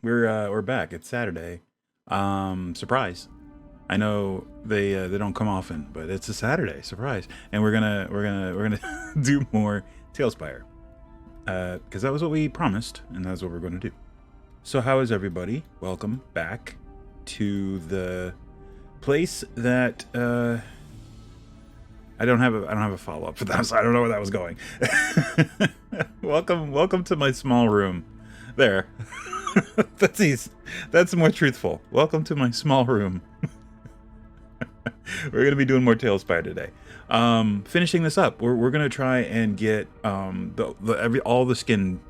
We're back. It's Saturday. Surprise. I know they don't come often, but it's a Saturday surprise, and we're gonna do more TaleSpire, because that was what we promised, and that's what we're going to do. So how is everybody? Welcome back to the place that I don't have a follow up for that, so I don't know where that was going. welcome to my small room. There. That's easy. That's more truthful. Welcome to my small room. We're gonna be doing more TaleSpire today. Finishing this up, we're gonna try and get all the skin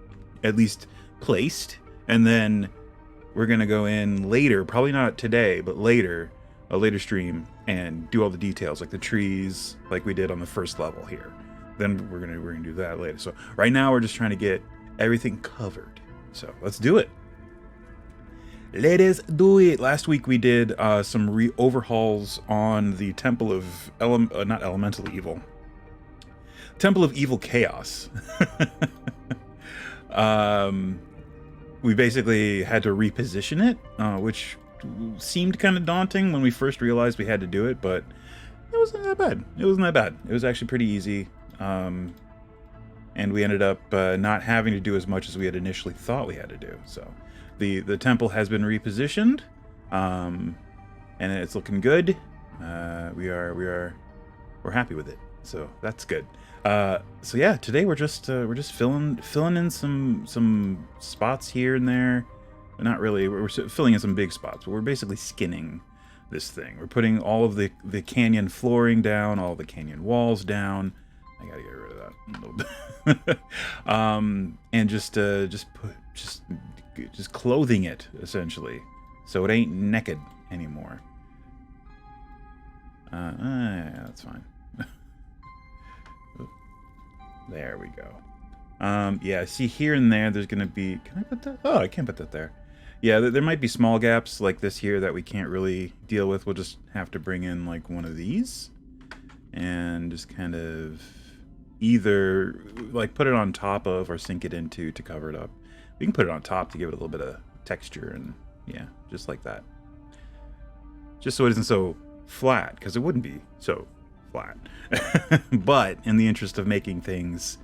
at least placed, and then we're gonna go in later, probably not today, but later, a later stream, and do all the details like the trees, like we did on the first level here. Then we're gonna do that later. So right now we're just trying to get everything covered. So let's do it. Let's do it. Last week we did some overhauls on the Temple of not Elemental Evil. Temple of Evil Chaos. We basically had to reposition it, which seemed kind of daunting when we first realized we had to do it, but it wasn't that bad. It was actually pretty easy. And we ended up not having to do as much as we had initially thought we had to do. So the temple has been repositioned, and it's looking good. We're happy with it, so that's good. So yeah, today we're just filling in some spots here and there. Not really. We're filling in some big spots, but we're basically skinning this thing. We're putting all of the canyon flooring down, all the canyon walls down. I gotta get rid of that a little bit. And just clothing it essentially, so it ain't naked anymore. Yeah, that's fine. There we go. Yeah, see here and there's gonna be. Can I put that? Oh, I can't put that there. Yeah, there might be small gaps like this here that we can't really deal with. We'll just have to bring in like one of these and just kind of either like put it on top of or sink it into to cover it up. We can put it on top to give it a little bit of texture, and yeah, just like that. Just so it isn't so flat, because it wouldn't be so flat. But in the interest of making things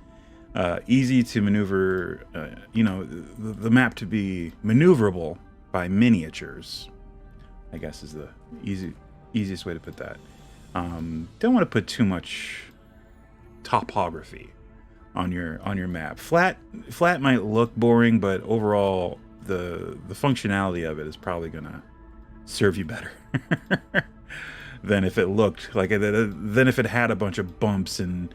easy to maneuver, the map to be maneuverable by miniatures, I guess is the easiest way to put that. Don't want to put too much topography on your map. Flat might look boring, but overall the functionality of it is probably gonna serve you better than if it looked like than if it had a bunch of bumps and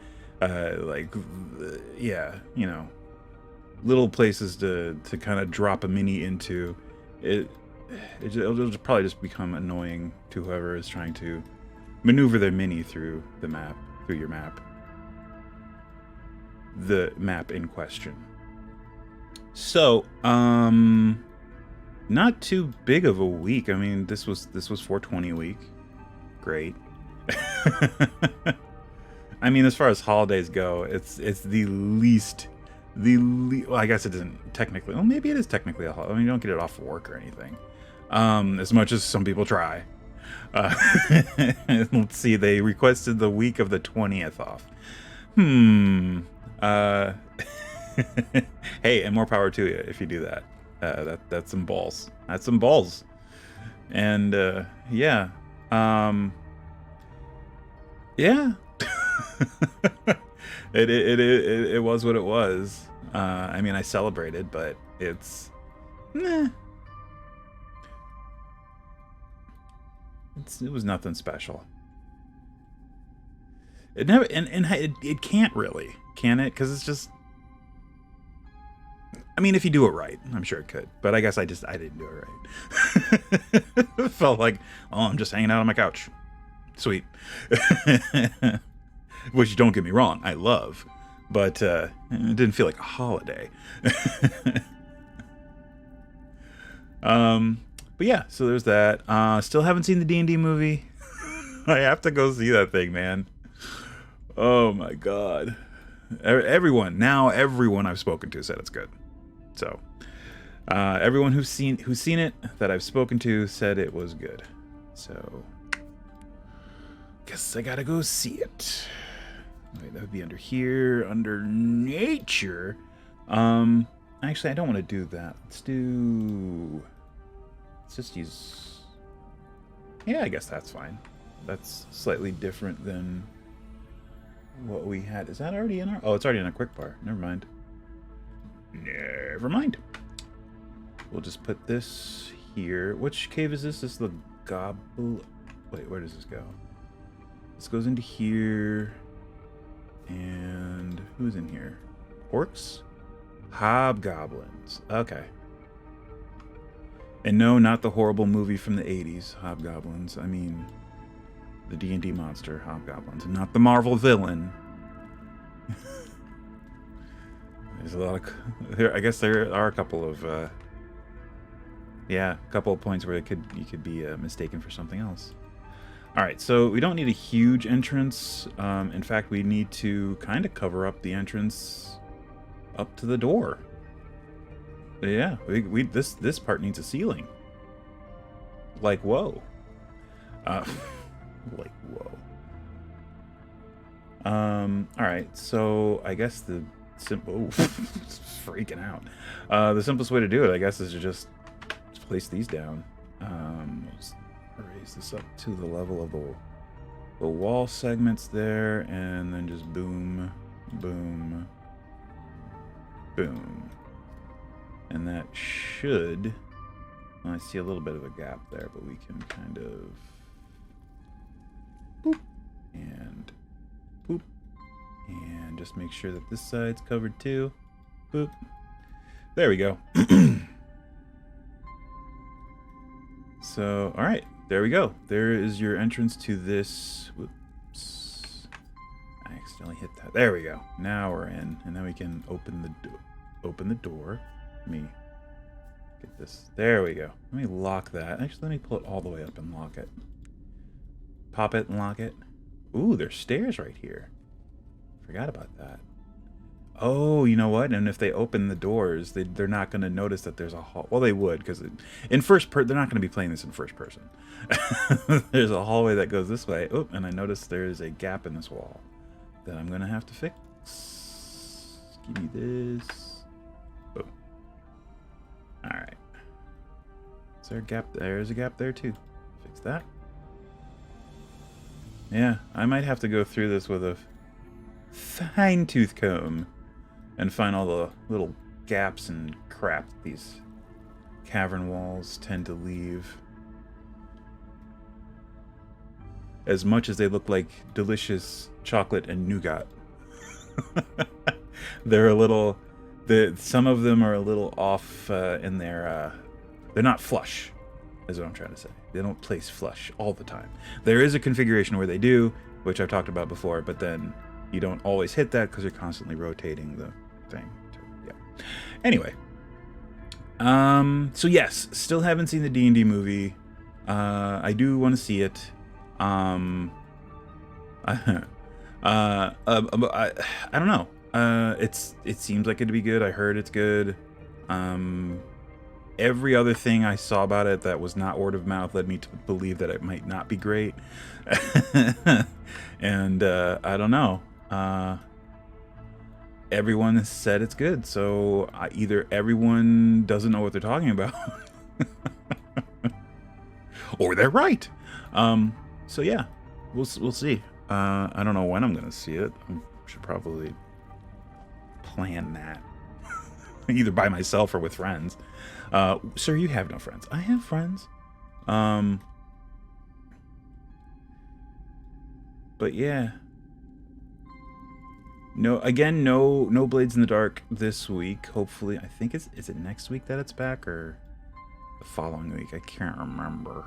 little places to kind of drop a mini into. It'll probably just become annoying to whoever is trying to maneuver their mini through your map. The map in question. So, not too big of a week. I mean, this was 420 week. Great. I mean, as far as holidays go, it's the least. Well, I guess it isn't technically. Well, maybe it is technically a holiday. I mean, you don't get it off work or anything. As much as some people try. Let's see. They requested the week of the 20th off. Hey, and more power to you if you do that. That's some balls. That's some balls. And yeah. Yeah. It was what it was. I mean, I celebrated, but it's it was nothing special. It never, and it can't really, can it? Because it's just, I mean, if you do it right, I'm sure it could. But I guess I didn't do it right. It felt like, oh, I'm just hanging out on my couch. Sweet. Which, don't get me wrong, I love. But it didn't feel like a holiday. But yeah, so there's that. Still haven't seen the D&D movie. I have to go see that thing, man. Oh my god. Everyone I've spoken to said it's good. So Everyone who's seen it that I've spoken to said it was good. So guess I gotta go see it. Wait, that would be under here, under nature. Actually, I don't want to do that. Let's just use. Yeah, I guess that's fine. That's slightly different than what we had. Is that already in our? Oh, it's already in a quick bar. Never mind. Never mind. We'll just put this here. Which cave is this? This is the gobble. Wait, where does this go? This goes into here. And who's in here? Orcs? Hobgoblins. Okay. And no, not the horrible movie from the 80s, Hobgoblins. I mean, the D&D monster, Hobgoblins. Not the Marvel villain. There's a lot of... I guess there are a couple of... yeah, a couple of points where you could be mistaken for something else. Alright, so we don't need a huge entrance. In fact, we need to kind of cover up the entrance up to the door. But yeah, this part needs a ceiling. Like, whoa. Like, whoa. Alright, so I guess the simple... freaking out. The simplest way to do it, I guess, is to just place these down. Let's raise this up to the level of the wall segments there, and then just boom, boom, boom. And that should... Well, I see a little bit of a gap there, but we can kind of... boop, and boop, and just make sure that this side's covered too. Boop. There we go. So, alright, there we go. There is your entrance to this... Whoops. I accidentally hit that. There we go. Now we're in, and then we can open the door. Let me get this. There we go. Let me lock that. Actually, let me pull it all the way up and lock it. Pop it and lock it. Ooh, there's stairs right here. Forgot about that. Oh, you know what? And if they open the doors, they're not going to notice that there's a hall. Well, they would, because in they're not going to be playing this in first person. There's a hallway that goes this way. Oh, and I noticed there's a gap in this wall that I'm going to have to fix. Give me this. Boom. All right. Is there a gap? There's a gap there too. Fix that. Yeah, I might have to go through this with a fine-tooth comb and find all the little gaps and crap these cavern walls tend to leave. As much as they look like delicious chocolate and nougat. They're a little... some of them are a little off in their... they're not flush, is what I'm trying to say. They don't place flush all the time. There is a configuration where they do, which I've talked about before, but then you don't always hit that because you're constantly rotating the thing. Yeah. Anyway. So yes, still haven't seen the D&D movie. I do want to see it. I don't know. It seems like it'd be good. I heard it's good. Every other thing I saw about it that was not word of mouth led me to believe that it might not be great. And I don't know. Everyone said it's good, so either everyone doesn't know what they're talking about, or they're right. So yeah, we'll see. I don't know when I'm gonna see it. I should probably plan that, either by myself or with friends. Sir, you have no friends. I have friends. But yeah. No Blades in the Dark this week. Hopefully, I think is it next week that it's back, or the following week? I can't remember.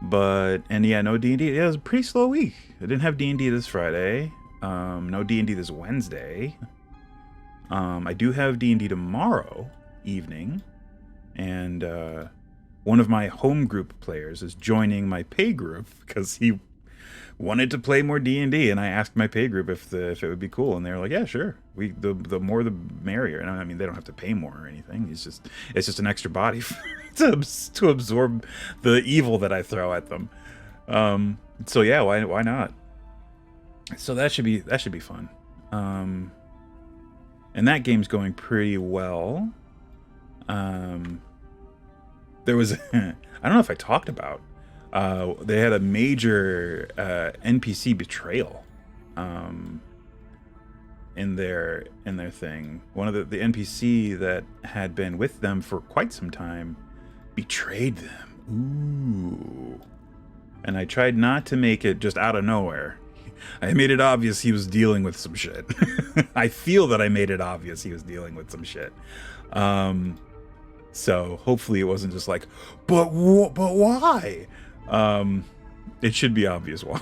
But yeah, no D&D. Yeah, it was a pretty slow week. I didn't have D&D this Friday. No D&D this Wednesday. I do have D&D tomorrow evening, and one of my home group players is joining my pay group because he wanted to play more D&D, and I asked my pay group if it would be cool, and they were like, yeah, sure. The more the merrier. And I mean, they don't have to pay more or anything. It's just an extra body to absorb the evil that I throw at them. So yeah, why not? So that should be fun. And that game's going pretty well. There was I don't know if I talked about, they had a major NPC betrayal in their thing. One of the NPC that had been with them for quite some time betrayed them. Ooh. And I tried not to make it just out of nowhere. I made it obvious he was dealing with some shit. I feel that I made it obvious he was dealing with some shit. So hopefully it wasn't just like, but why? It should be obvious why.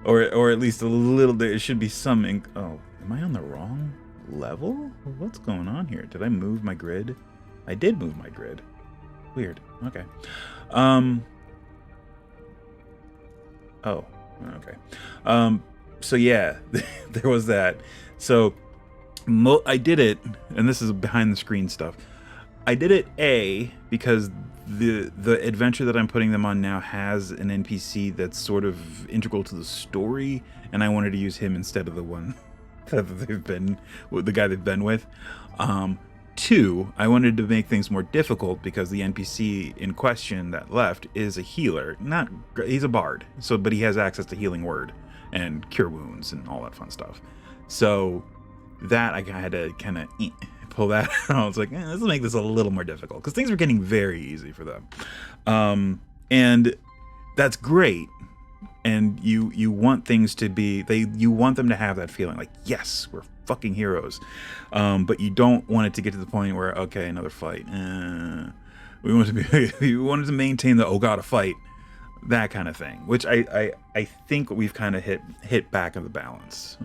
Or at least a little bit. It should be some. Oh, am I on the wrong level? What's going on here? Did I move my grid? I did move my grid. Weird. Okay. Oh, okay. So yeah, there was that. So I did it, and this is behind the screen stuff. I did it because the adventure that I'm putting them on now has an NPC that's sort of integral to the story, and I wanted to use him instead of the one that the guy they've been with. 2, I wanted to make things more difficult because the NPC in question that left is a healer. He's a bard, but he has access to healing word and cure wounds and all that fun stuff. So that I had to kind of pull that out. I was like, let's make this a little more difficult because things were getting very easy for them. And that's great. And you want things to be, you want them to have that feeling like, yes, we're fucking heroes. But you don't want it to get to the point where, okay, another fight. We wanted to maintain the, oh god, a fight, that kind of thing, which I think we've kind of hit back of the balance.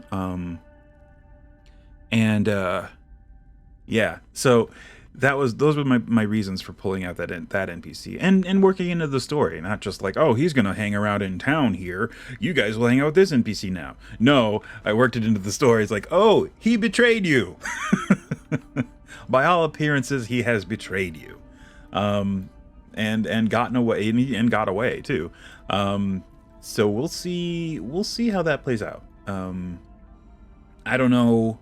Yeah, so those were my reasons for pulling out that NPC and working into the story, not just like, oh, he's gonna hang around in town here, you guys will hang out with this NPC now. No, I worked it into the story. It's like, oh, he betrayed you. By all appearances, he has betrayed you, and gotten away, and got away too. So we'll see how that plays out. I don't know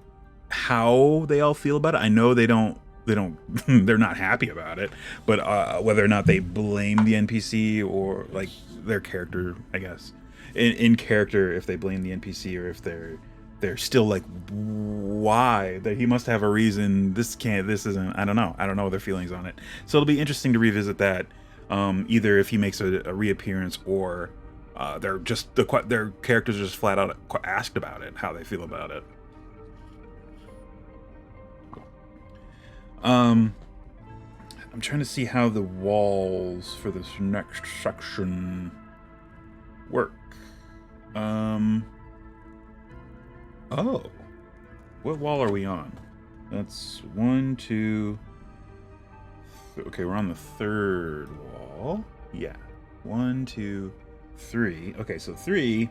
how they all feel about it. I know they're not happy about it, but whether or not they blame the NPC or like their character, I guess in character, if they blame the NPC or if they're still like, why, that he must have a reason, this isn't, I don't know their feelings on it. So it'll be interesting to revisit that, either if he makes a reappearance or they're just their characters are just flat out asked about it, how they feel about it. I'm trying to see how the walls for this next section work. Oh, what wall are we on? That's 1, 2. Okay, we're on the 3rd wall. Yeah, 1, 2, 3. Okay, so 3.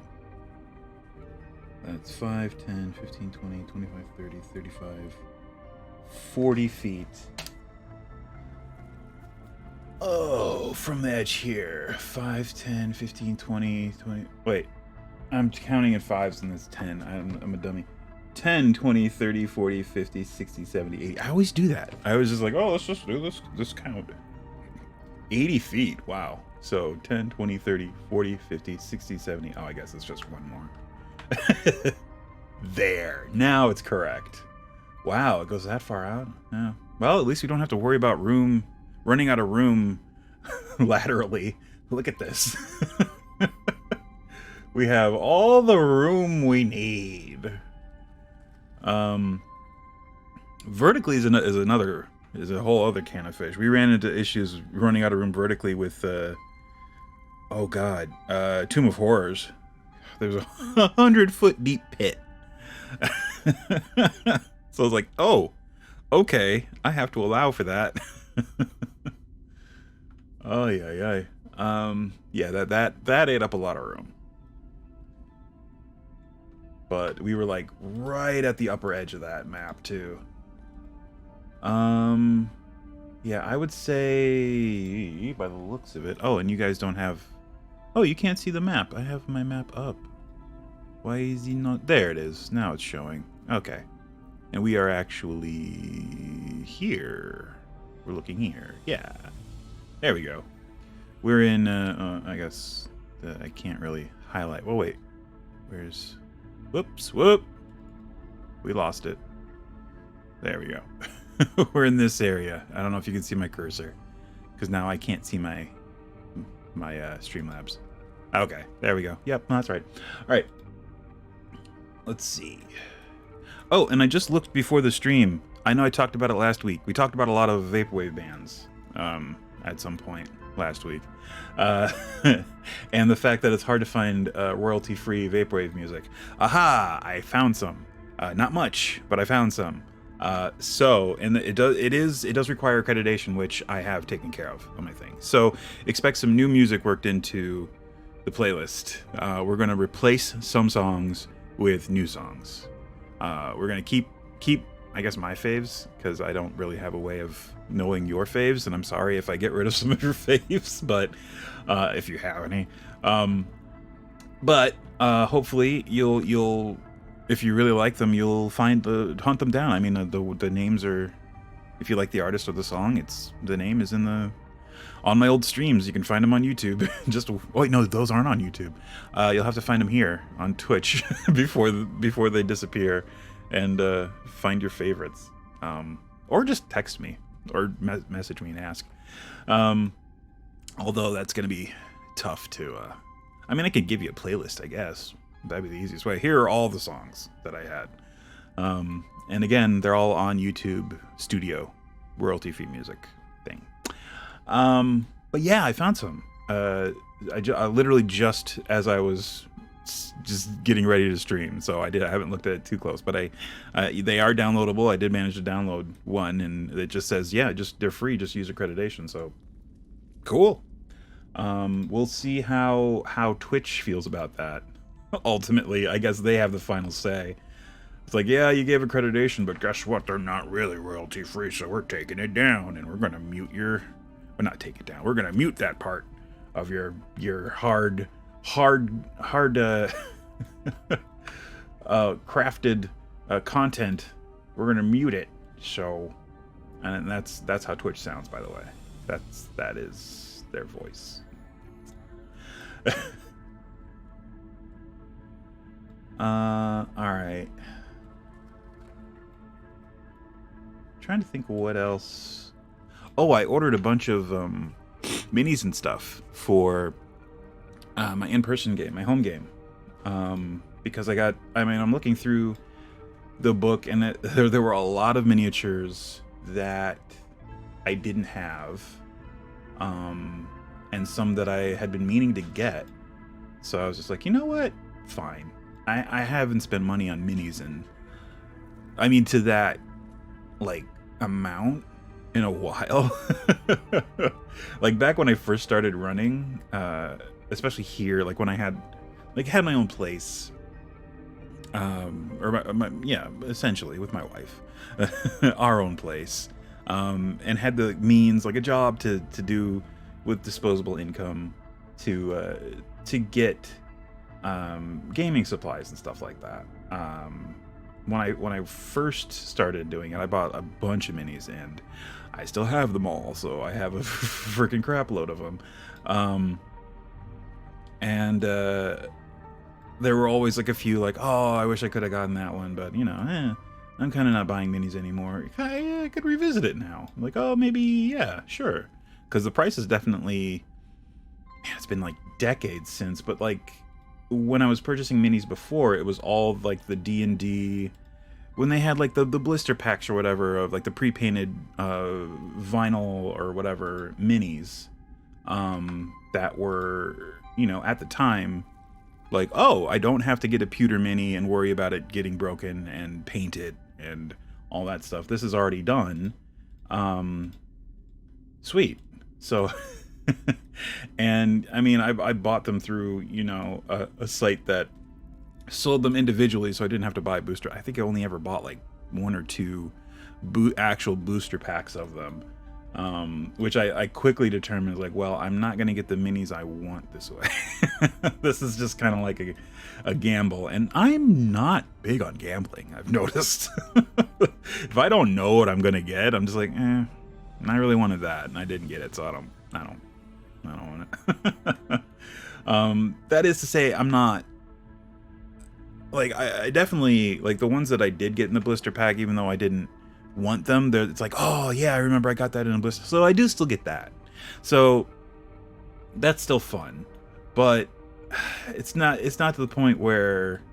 That's 5, 10, 15, 20, 25, 30, 35. 40 feet. Oh, from the edge here. 5, 10, 15, 20. Wait, I'm counting in 5s and it's 10. I'm a dummy. 10, 20, 30, 40, 50, 60, 70, 80. I always do that. I was just like, oh, let's just do this count. 80 feet. Wow. So 10, 20, 30, 40, 50, 60, 70. Oh, I guess it's just one more. There. Now it's correct. Wow, it goes that far out? Yeah. Well, at least we don't have to worry about running out of room laterally. Look at this. We have all the room we need. Vertically is a whole other can of fish. We ran into issues running out of room vertically with oh god, Tomb of Horrors. There's a 100-foot deep pit. So I was like, oh, okay, I have to allow for that. Oh yeah. Yeah, that ate up a lot of room. But we were like right at the upper edge of that map too. Yeah, I would say by the looks of it. Oh, and you guys don't have. Oh, you can't see the map. I have my map up. Why is he not? There it is. Now it's showing. Okay. And we are actually here. We're looking here. Yeah. There we go. We're in, I guess, I can't really highlight. Well, wait. Where's... Whoops. Whoop. We lost it. There we go. We're in this area. I don't know if you can see my cursor. Because now I can't see my Streamlabs. Okay. There we go. Yep, that's right. All right. Let's see. Oh, and I just looked before the stream. I know I talked about it last week. We talked about a lot of vaporwave bands at some point last week. And the fact that it's hard to find royalty-free vaporwave music. Aha! I found some. Not much, but I found some. And it does require accreditation, which I have taken care of on my thing. So expect some new music worked into the playlist. We're going to replace some songs with new songs. We're gonna keep I guess my faves, because I don't really have a way of knowing your faves, and I'm sorry if I get rid of some of your faves, but if you have any. But hopefully you'll if you really like them, you'll hunt them down. I mean, the names are, if you like the artist or the song, the name is on my old streams. You can find them on YouTube. Oh wait, no, those aren't on YouTube. You'll have to find them here on Twitch before they disappear, and find your favorites. Or just text me or message me and ask. Although that's gonna be tough to. I mean, I could give you a playlist, I guess. That'd be the easiest way. Here are all the songs that I had. And again, they're all on YouTube Studio, royalty-free music thing. But yeah, I found some. I literally just as I was just getting ready to stream, so I haven't looked at it too close, but they are downloadable. I did manage to download one, and it just says, yeah, they're free, just use accreditation. So cool. We'll see how Twitch feels about that. Ultimately, I guess they have the final say. It's like, yeah, you gave accreditation, but guess what? They're not really royalty free, so we're taking it down, and we're gonna mute your. Well, not take it down. We're gonna mute that part of your hard crafted content. We're gonna mute it. So, and that's how Twitch sounds, by the way. That is their voice. All right. Trying to think of what else. Oh, I ordered a bunch of minis and stuff for my in-person game, my home game, because I'm looking through the book, and there were a lot of miniatures that I didn't have, and some that I had been meaning to get. So I was just like, you know what? Fine. I haven't spent money on minis, and I mean to that like amount in a while. Like back when I first started running, especially here, like when I had my own place, or essentially with my wife, our own place, and had the means, like a job to do with disposable income to get gaming supplies and stuff like that. When I first started doing it, I bought a bunch of minis, and I still have them all, so I have a freaking crap load of them. And there were always like a few like, oh, I wish I could have gotten that one, but you know, I'm kind of not buying minis anymore. I could revisit it now. I'm like, oh, maybe, yeah, sure. Because the price is definitely, man, it's been like decades since, but like when I was purchasing minis before, it was all like the D&D, when they had like the blister packs or whatever of like the pre-painted vinyl or whatever minis that were, you know, at the time, like, oh, I don't have to get a pewter mini and worry about it getting broken and painted and all that stuff. This is already done. Sweet. So And I mean, I bought them through, you know, a site that sold them individually, so I didn't have to buy booster. I think I only ever bought like 1 or 2 actual booster packs of them, which I quickly determined, like, well, I'm not going to get the minis I want this way. This is just kind of like a gamble, and I'm not big on gambling, I've noticed. If I don't know what I'm going to get, I'm just like, I really wanted that, and I didn't get it, so I don't want it. That is to say, I'm not, like, I definitely, like, the ones that I did get in the blister pack, even though I didn't want them, it's like, oh yeah, I remember I got that in a blister, so I do still get that, so that's still fun, but it's not to the point where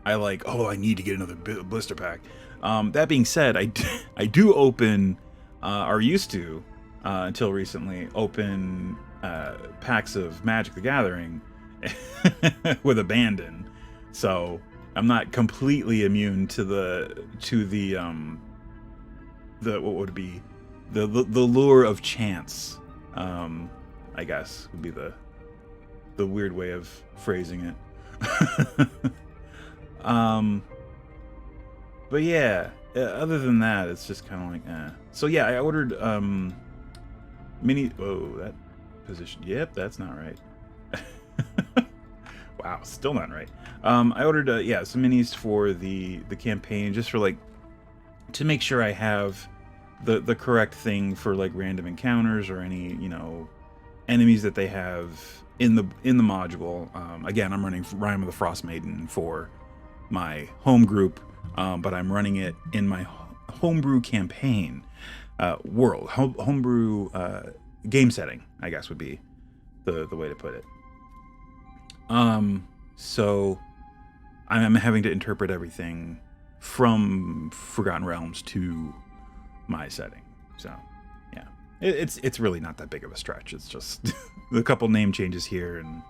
I like, oh, I need to get another blister pack. That being said, I do open, or used to, until recently, open packs of Magic the Gathering with abandon, so I'm not completely immune to the what would be the lure of chance, I guess would be the weird way of phrasing it. But yeah, other than that, it's just kind of like, so yeah, I ordered mini. Oh, that position. Yep, that's not right. Wow, still not right. I ordered yeah, some minis for the campaign, just for like, to make sure I have the correct thing for like random encounters or any, you know, enemies that they have in the module. Again, I'm running Rime of the Frost Maiden for my home group, but I'm running it in my homebrew campaign world. Homebrew game setting, I guess, would be the way to put it. So I'm having to interpret everything from Forgotten Realms to my setting. So yeah, it's really not that big of a stretch. It's just a couple name changes here and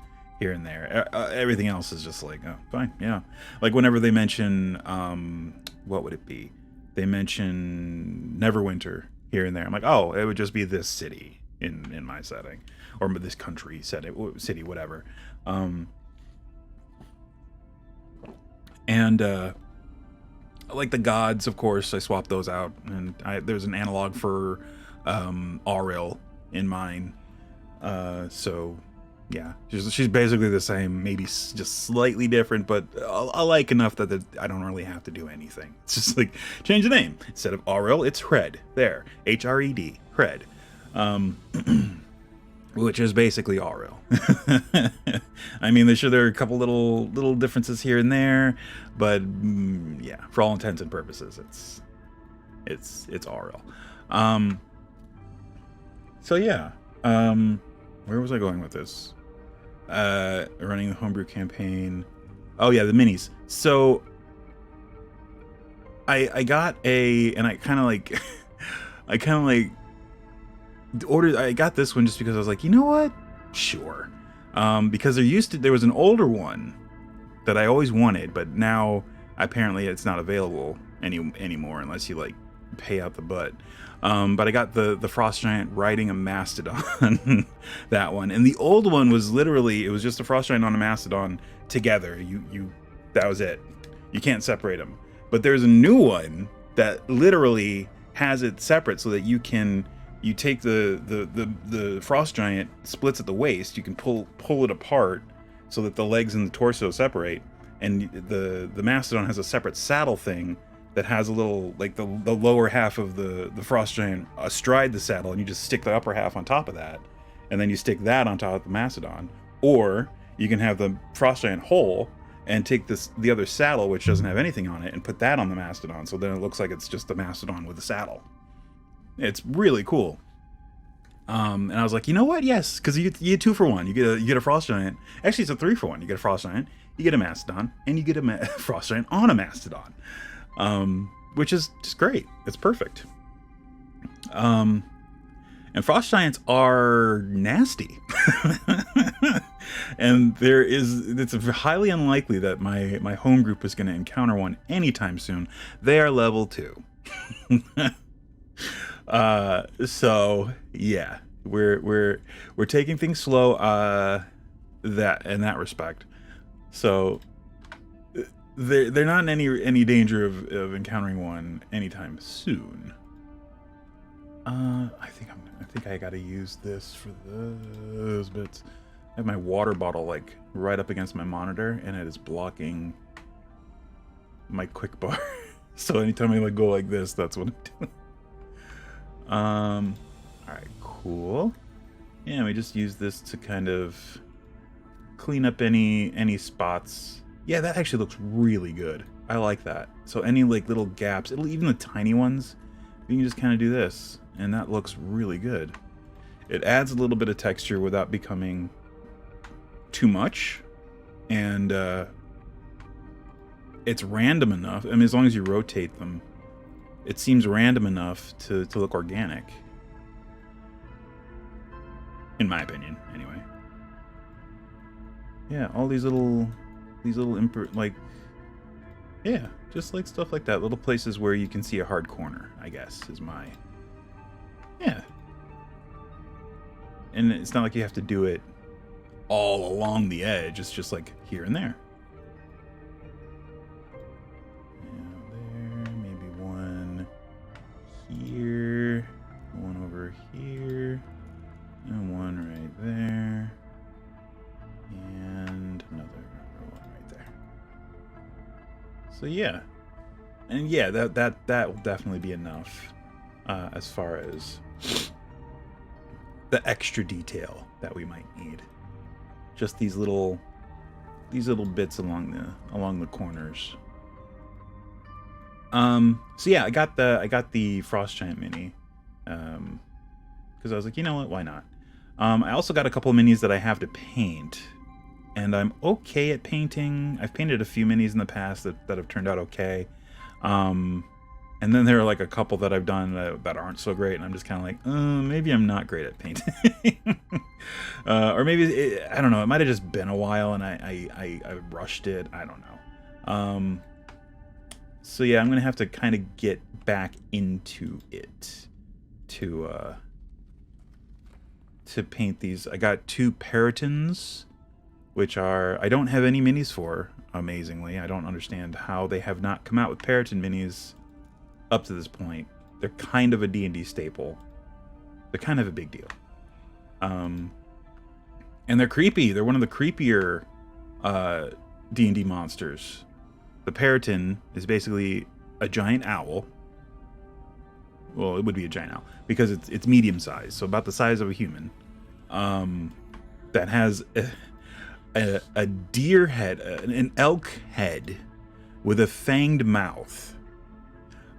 there. Everything else is just like, oh, fine, yeah. Like whenever they mention, what would it be? They mention Neverwinter here and there. I'm like, oh, it would just be this city in my setting, or this country city, whatever. And like the gods, of course, I swapped those out, and there's an analog for Auril in mine. So yeah, she's basically the same, maybe just slightly different, but I like enough that I don't really have to do anything. It's just like, change the name. Instead of Auril, it's Hred. There, Hred, Hred. Which is basically Auril. I mean, there are a couple little differences here and there, but yeah, for all intents and purposes, it's Auril. So yeah, where was I going with this? Running the homebrew campaign. Oh yeah, the minis. So I got and I kind of like I got this one just because I was like, you know what? Sure. Because there was an older one that I always wanted, but now apparently it's not available anymore unless you like pay out the butt. But I got the Frost Giant riding a Mastodon, that one. And the old one was literally, it was just a Frost Giant on a Mastodon together. That was it. You can't separate them. But there's a new one that literally has it separate so that you take the Frost Giant, splits at the waist, you can pull it apart so that the legs and the torso separate, and the Mastodon has a separate saddle thing that has a little, like the lower half of the Frost Giant astride the saddle, and you just stick the upper half on top of that, and then you stick that on top of the Mastodon. Or you can have the Frost Giant whole and take the other saddle, which doesn't have anything on it, and put that on the Mastodon, so then it looks like it's just the Mastodon with the saddle. It's really cool. And I was like, you know what? Yes, because you get 2 for 1. You get a Frost Giant. Actually, it's a 3 for 1. You get a Frost Giant, you get a Mastodon, and you get a Frost Giant on a Mastodon, which is just great. It's perfect. And Frost Giants are nasty, and it's highly unlikely that my home group is going to encounter one anytime soon. They are level 2. So yeah, We're taking things slow that in that respect. So they're not in any danger of encountering one anytime soon. I think I gotta use this for those bits. I have my water bottle like right up against my monitor, and it is blocking my quick bar. So anytime I like go like this, that's what I'm doing. All right, cool. Yeah, we just use this to kind of clean up any spots. Yeah, that actually looks really good. I like that. So any like little gaps, even the tiny ones, you can just kind of do this, and that looks really good. It adds a little bit of texture without becoming too much, and it's random enough. I mean, as long as you rotate them, it seems random enough to look organic. In my opinion, anyway. Yeah, all these little like, yeah, just like stuff like that. Little places where you can see a hard corner, I guess, is my, yeah. And it's not like you have to do it all along the edge. It's just like here and there. There, maybe one here, one over here, and one right there, and another one right there. So yeah, and yeah, that will definitely be enough as far as the extra detail that we might need. Just these little bits along the corners. So yeah, I got the Frost Giant mini, because I was like, you know what, why not? I also got a couple of minis that I have to paint, and I'm okay at painting. I've painted a few minis in the past that have turned out okay. And then there are like a couple that I've done that aren't so great, and I'm just kind of like, maybe I'm not great at painting. Or maybe, I don't know, it might have just been a while and I rushed it. I don't know. So yeah, I'm going to have to kind of get back into it to paint these. I got 2 Peritons, which I don't have any minis for, amazingly. I don't understand how they have not come out with Periton minis up to this point. They're kind of a D&D staple. They're kind of a big deal. And they're creepy. They're one of the creepier D&D monsters. The Periton is basically a giant owl. Well, it would be a giant owl because it's medium sized, so about the size of a human. That has a deer head, an elk head with a fanged mouth.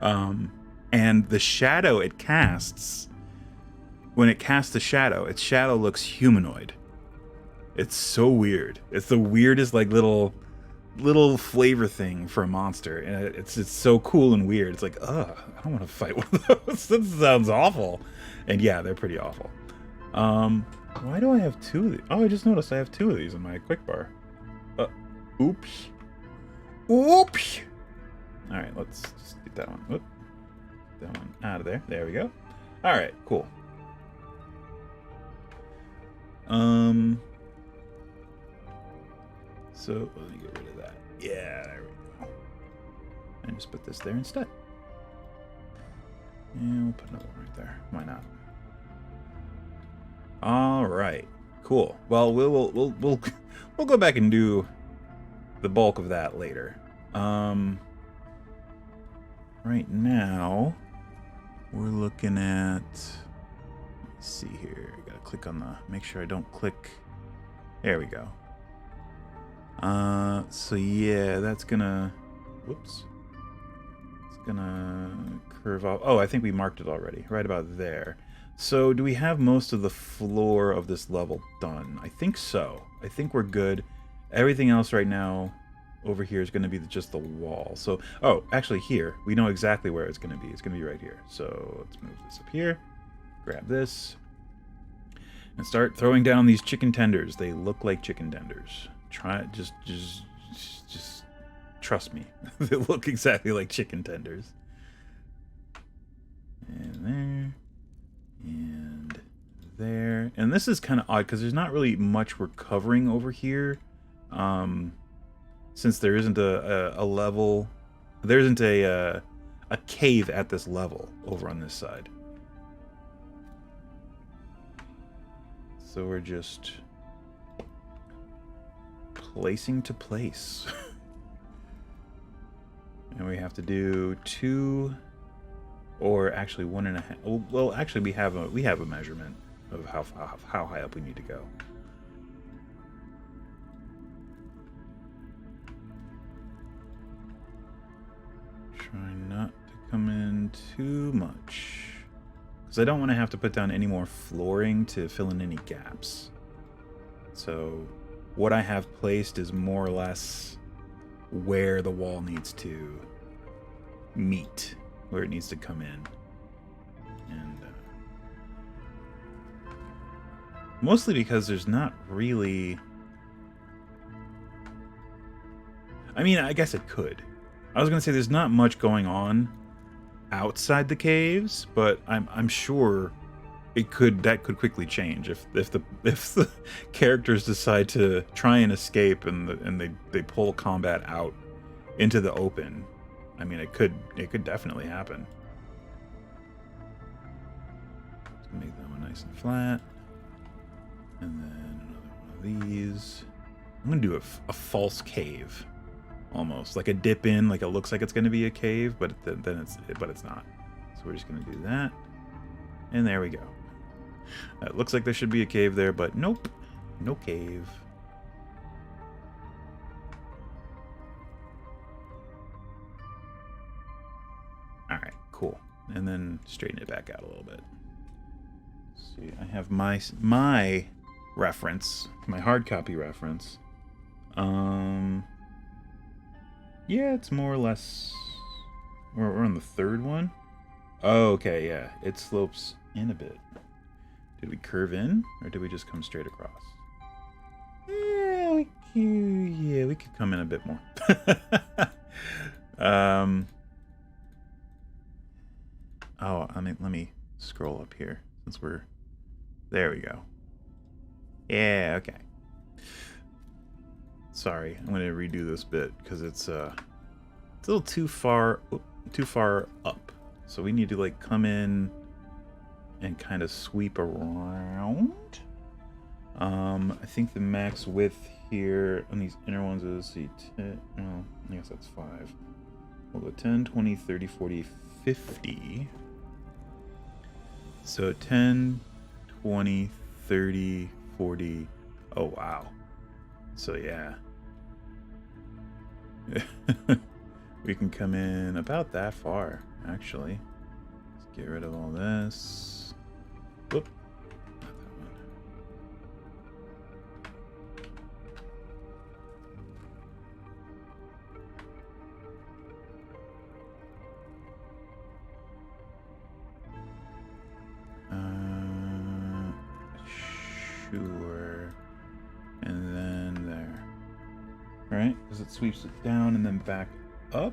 And the shadow it casts, when it casts the shadow, its shadow looks humanoid. It's so weird. It's the weirdest like little flavor thing for a monster, and it's so cool and weird. It's like, I don't want to fight one of those. That sounds awful. And yeah, they're pretty awful. Why do I have 2 of these? Oh, I just noticed I have 2 of these in my quick bar. Oops. All right, let's just get that one. Whoop. That one out of there. There we go. All right, cool. So let me get rid of that. Yeah, there we go. And just put this there instead. And we'll put another one right there. Why not? All right, cool. Well, we'll go back and do the bulk of that later. Right now, we're looking at. Let's see here. I gotta click on make sure I don't click. There we go. So yeah, that's gonna. Whoops. It's gonna curve off. Oh, I think we marked it already. Right about there. So do we have most of the floor of this level done? I think so. I think we're good. Everything else right now over here is going to be just the wall. So, oh, actually here, we know exactly where it's going to be. It's going to be right here. So let's move this up here, grab this, and start throwing down these chicken tenders. They look like chicken tenders. Just trust me. They look exactly like chicken tenders. And there. And there. And this is kind of odd because there's not really much we're covering over here. Since there isn't a level, there isn't a cave at this level over on this side. So we're just placing to place. And we have to do 2, or actually 1.5. Well, actually we have a measurement of how high up we need to go. Try not to come in too much, because I don't want to have to put down any more flooring to fill in any gaps. So what I have placed is more or less where the wall needs to meet, where it needs to come in. And mostly because there's not really... I mean, I guess it could. I was gonna say there's not much going on outside the caves, but I'm sure that could quickly change if the characters decide to try and escape and they pull combat out into the open. I mean, it could definitely happen. Let's make that one nice and flat, and then another one of these. I'm gonna do a false cave. Almost like a dip in, like it looks like it's going to be a cave, but then it's not. So we're just going to do that, and there we go. It looks like there should be a cave there, but nope, no cave. All right, cool. And then straighten it back out a little bit. Let's see, I have my reference, my hard copy reference. Yeah, it's more or less... We're on the third one? Oh, okay, yeah. It slopes in a bit. Did we curve in? Or did we just come straight across? Yeah, we could come in a bit more. Oh, let me scroll up here, since we're... There we go. Yeah, okay. Sorry, I'm going to redo this bit because it's a little too far up. So we need to like come in and kind of sweep around. I think the max width here on these inner ones is 10, well, I guess that's 5. We'll go 10, 20, 30, 40, 50. So 10, 20, 30, 40. Oh, wow. So yeah. We can come in about that far, actually. Let's get rid of all this. Whoop. Not that one. Sure. And then there. Right? Because it sweeps it down and then back up?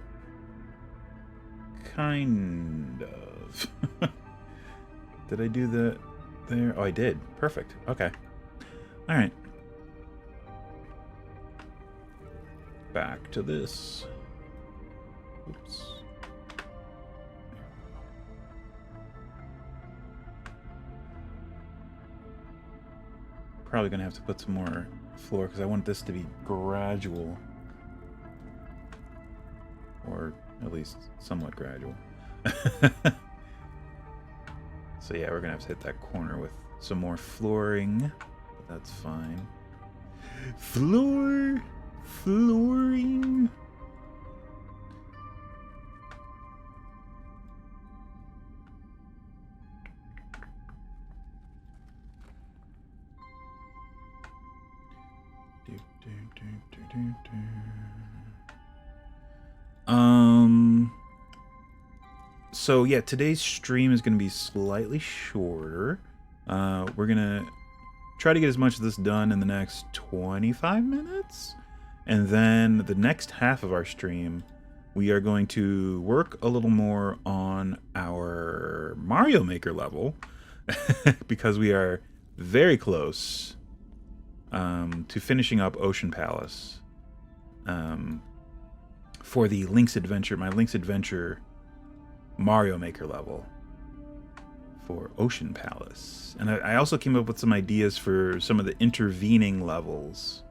Kind of. Did I do that there? Oh, I did. Perfect. Okay. Alright. Back to this. Oops. Probably gonna have to put some more floor because I want this to be gradual, or at least somewhat gradual. So yeah, we're gonna have to hit that corner with some more flooring, but that's fine. Flooring. So yeah, today's stream is going to be slightly shorter. We're going to try to get as much of this done in the next 25 minutes. And then the next half of our stream, we are going to work a little more on our Mario Maker level because we are very close to finishing up Ocean Palace for the Link's Adventure, my Link's Adventure Mario Maker level for Ocean Palace. And I also came up with some ideas for some of the intervening levels.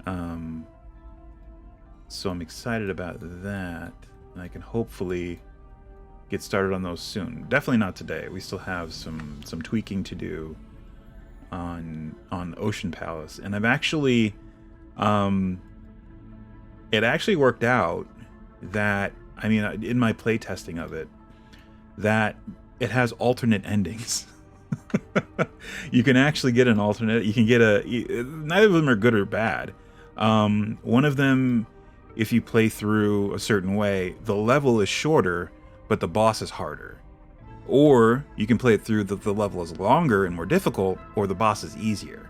So I'm excited about that. And I can hopefully get started on those soon. Definitely not today. We still have some tweaking to do on Ocean Palace. And I've actually it actually worked out that, I mean, in my playtesting of it, that it has alternate endings. You can actually get an alternate. You can get neither of them are good or bad. One of them, if you play through a certain way, the level is shorter, but the boss is harder. Or you can play it through the level is longer and more difficult, or the boss is easier.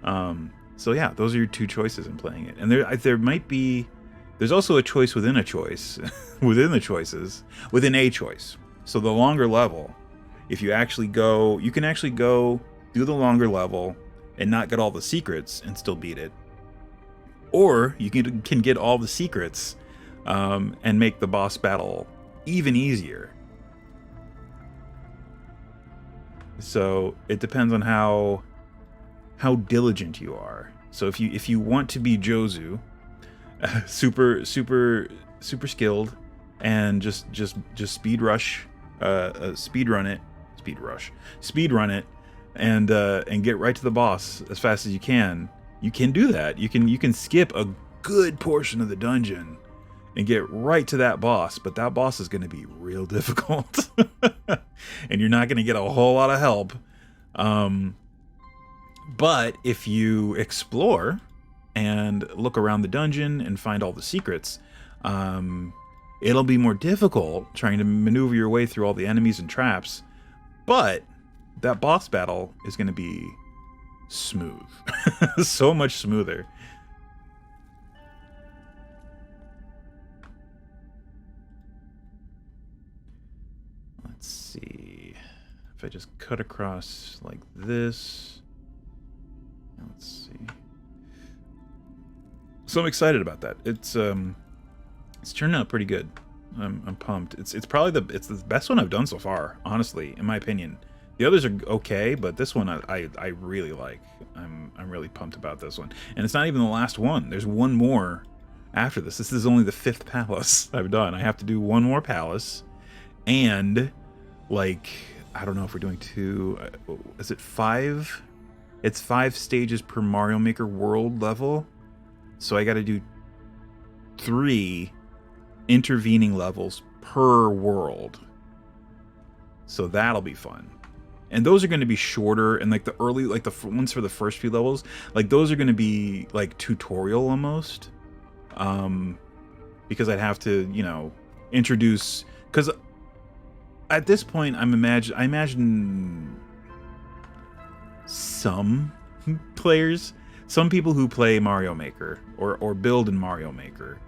So yeah, those are your two choices in playing it. And there's also a choice within a choice, within the choices, within a choice. So the longer level, if you actually go, you can actually go do the longer level and not get all the secrets and still beat it. Or you can get all the secrets and make the boss battle even easier. So it depends on how diligent you are. So if you want to be Jozu, super skilled, and just speed run it, and get right to the boss as fast as you can do that. You can skip a good portion of the dungeon and get right to that boss, but that boss is going to be real difficult. And you're not going to get a whole lot of help. But if you explore and look around the dungeon and find all the secrets, it'll be more difficult trying to maneuver your way through all the enemies and traps. But that boss battle is going to be smooth. So much smoother. Let's see. If I just cut across like this. Let's see. So I'm excited about that. It's turned out pretty good. I'm pumped. It's probably the best one I've done so far, honestly, in my opinion. The others are okay, but this one I really like. I'm really pumped about this one. And it's not even the last one. There's one more after this. This is only the 5th palace I've done. I have to do one more palace, and like, I don't know if we're doing 2. Is it 5? It's 5 stages per Mario Maker world level. So I got to do 3 intervening levels per world. So that'll be fun. And those are going to be shorter, and like the ones for the first few levels, like those are going to be like tutorial almost. Because I'd have to, introduce, because at this point I imagine some players, some people who play Mario Maker or build in Mario Maker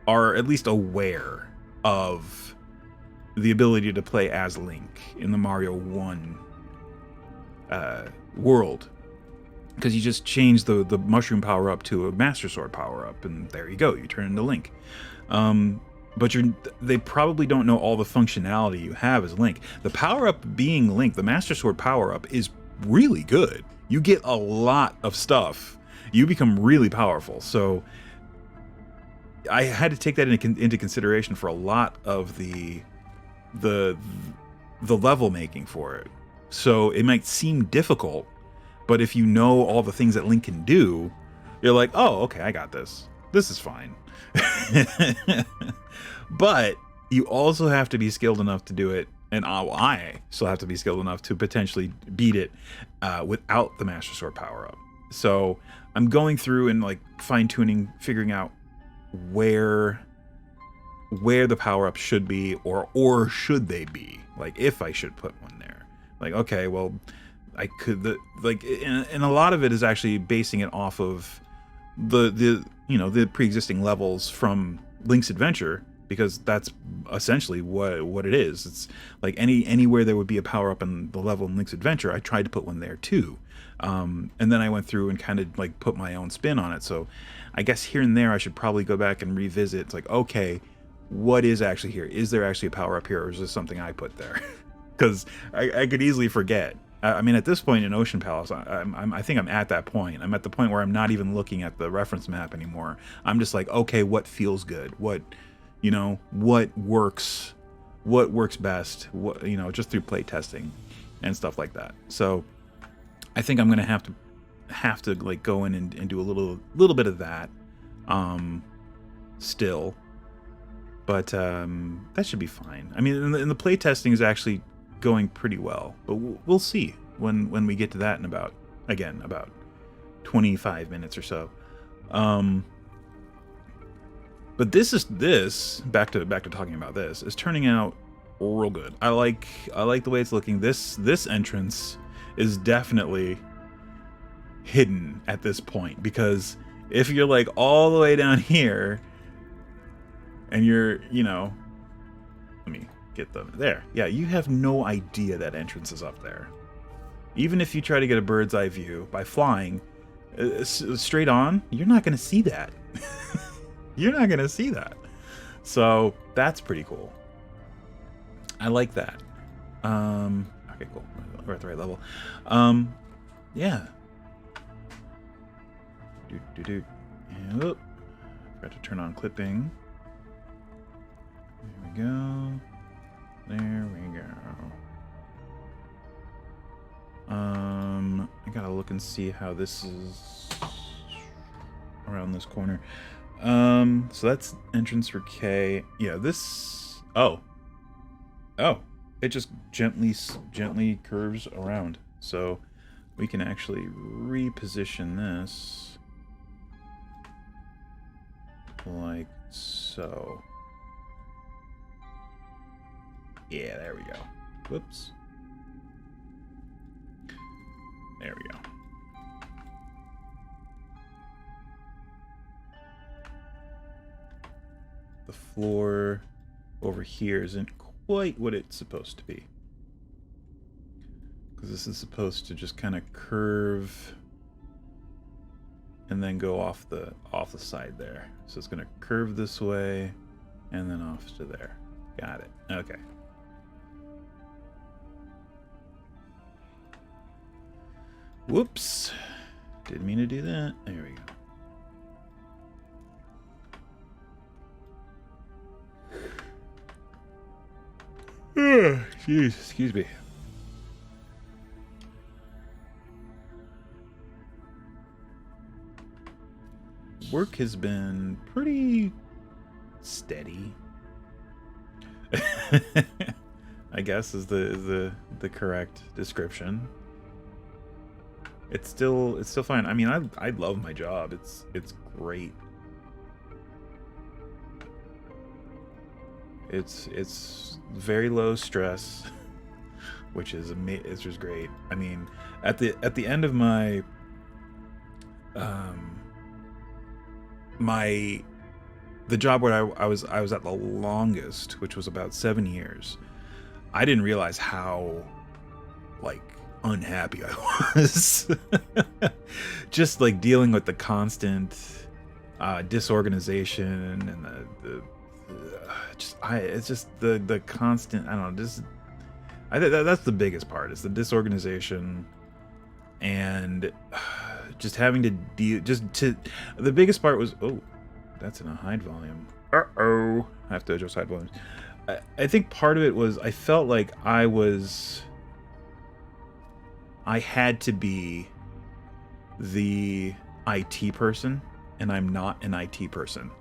are at least aware of the ability to play as Link in the Mario 1 world. Because you just change the mushroom power-up to a Master Sword power-up, and there you go, you turn into Link. But they probably don't know all the functionality you have as Link. The power-up being Link, the Master Sword power-up, is really good. You get a lot of stuff. You become really powerful. So I had to take that into consideration for a lot of the level making for it. So it might seem difficult, but if you know all the things that Link can do, you're like, oh, okay, I got this. This is fine. But you also have to be skilled enough to do it, and I still have to be skilled enough to potentially beat it without the Master Sword power-up. So I'm going through and like fine-tuning, figuring out where the power-up should be, or should they be, like if I should put one there. Like, okay, well, I could, and a lot of it is actually basing it off of the pre-existing levels from Link's Adventure, because that's essentially what it is. It's like anywhere there would be a power-up in the level in Link's Adventure, I tried to put one there too. And then I went through and kind of like put my own spin on it. So I guess here and there I should probably go back and revisit. It's like, okay, what is actually here? Is there actually a power-up here, or is this something I put there? Because I could easily forget. I mean, at this point in Ocean Palace, I think I'm at that point. I'm at the point where I'm not even looking at the reference map anymore. I'm just like, okay, what feels good? What, you know, what works best? What, you know, just through play testing and stuff like that. So I think I'm gonna have to like go in and do a little bit of that, still. But that should be fine. I mean, and the play testing is actually going pretty well, but we'll see when we get to that in about 25 minutes or so. But this back to talking about this is turning out real good. I like the way it's looking. This entrance is definitely hidden at this point, because if you're like all the way down here and you're, you know, let me get them there. Yeah, you have no idea that entrance is up there. Even if you try to get a bird's eye view by flying straight on, you're not going to see that. You're not going to see that. So that's pretty cool. I like that. Okay, cool. We're at the right level. Yeah. And, oh, forgot to turn on clipping. There we go. There we go. I gotta look and see how this is around this corner. So that's entrance for K. Yeah, this. Oh, it just gently curves around. So we can actually reposition this like so. Yeah, there we go. Whoops. There we go. The floor over here isn't quite what it's supposed to be, because this is supposed to just kind of curve and then go off the side there. So it's going to curve this way and then off to there. Got it. Okay. Whoops. Didn't mean to do that. There we go. Jeez, excuse me. Work has been pretty steady. I guess is the correct description. It's still fine. I mean, I love my job. It's great. It's very low stress, which is it's just great. I mean, at the end of my the job where I was at the longest, which was about 7 years, I didn't realize how like unhappy I was. Just like dealing with the constant disorganization and it's just the constant, I don't know, just that's the biggest part, is the disorganization and just having to deal the biggest part was, oh, that's in a hide volume. I have to adjust hide volumes. I think part of it was I felt like I had to be the IT person, and I'm not an IT person.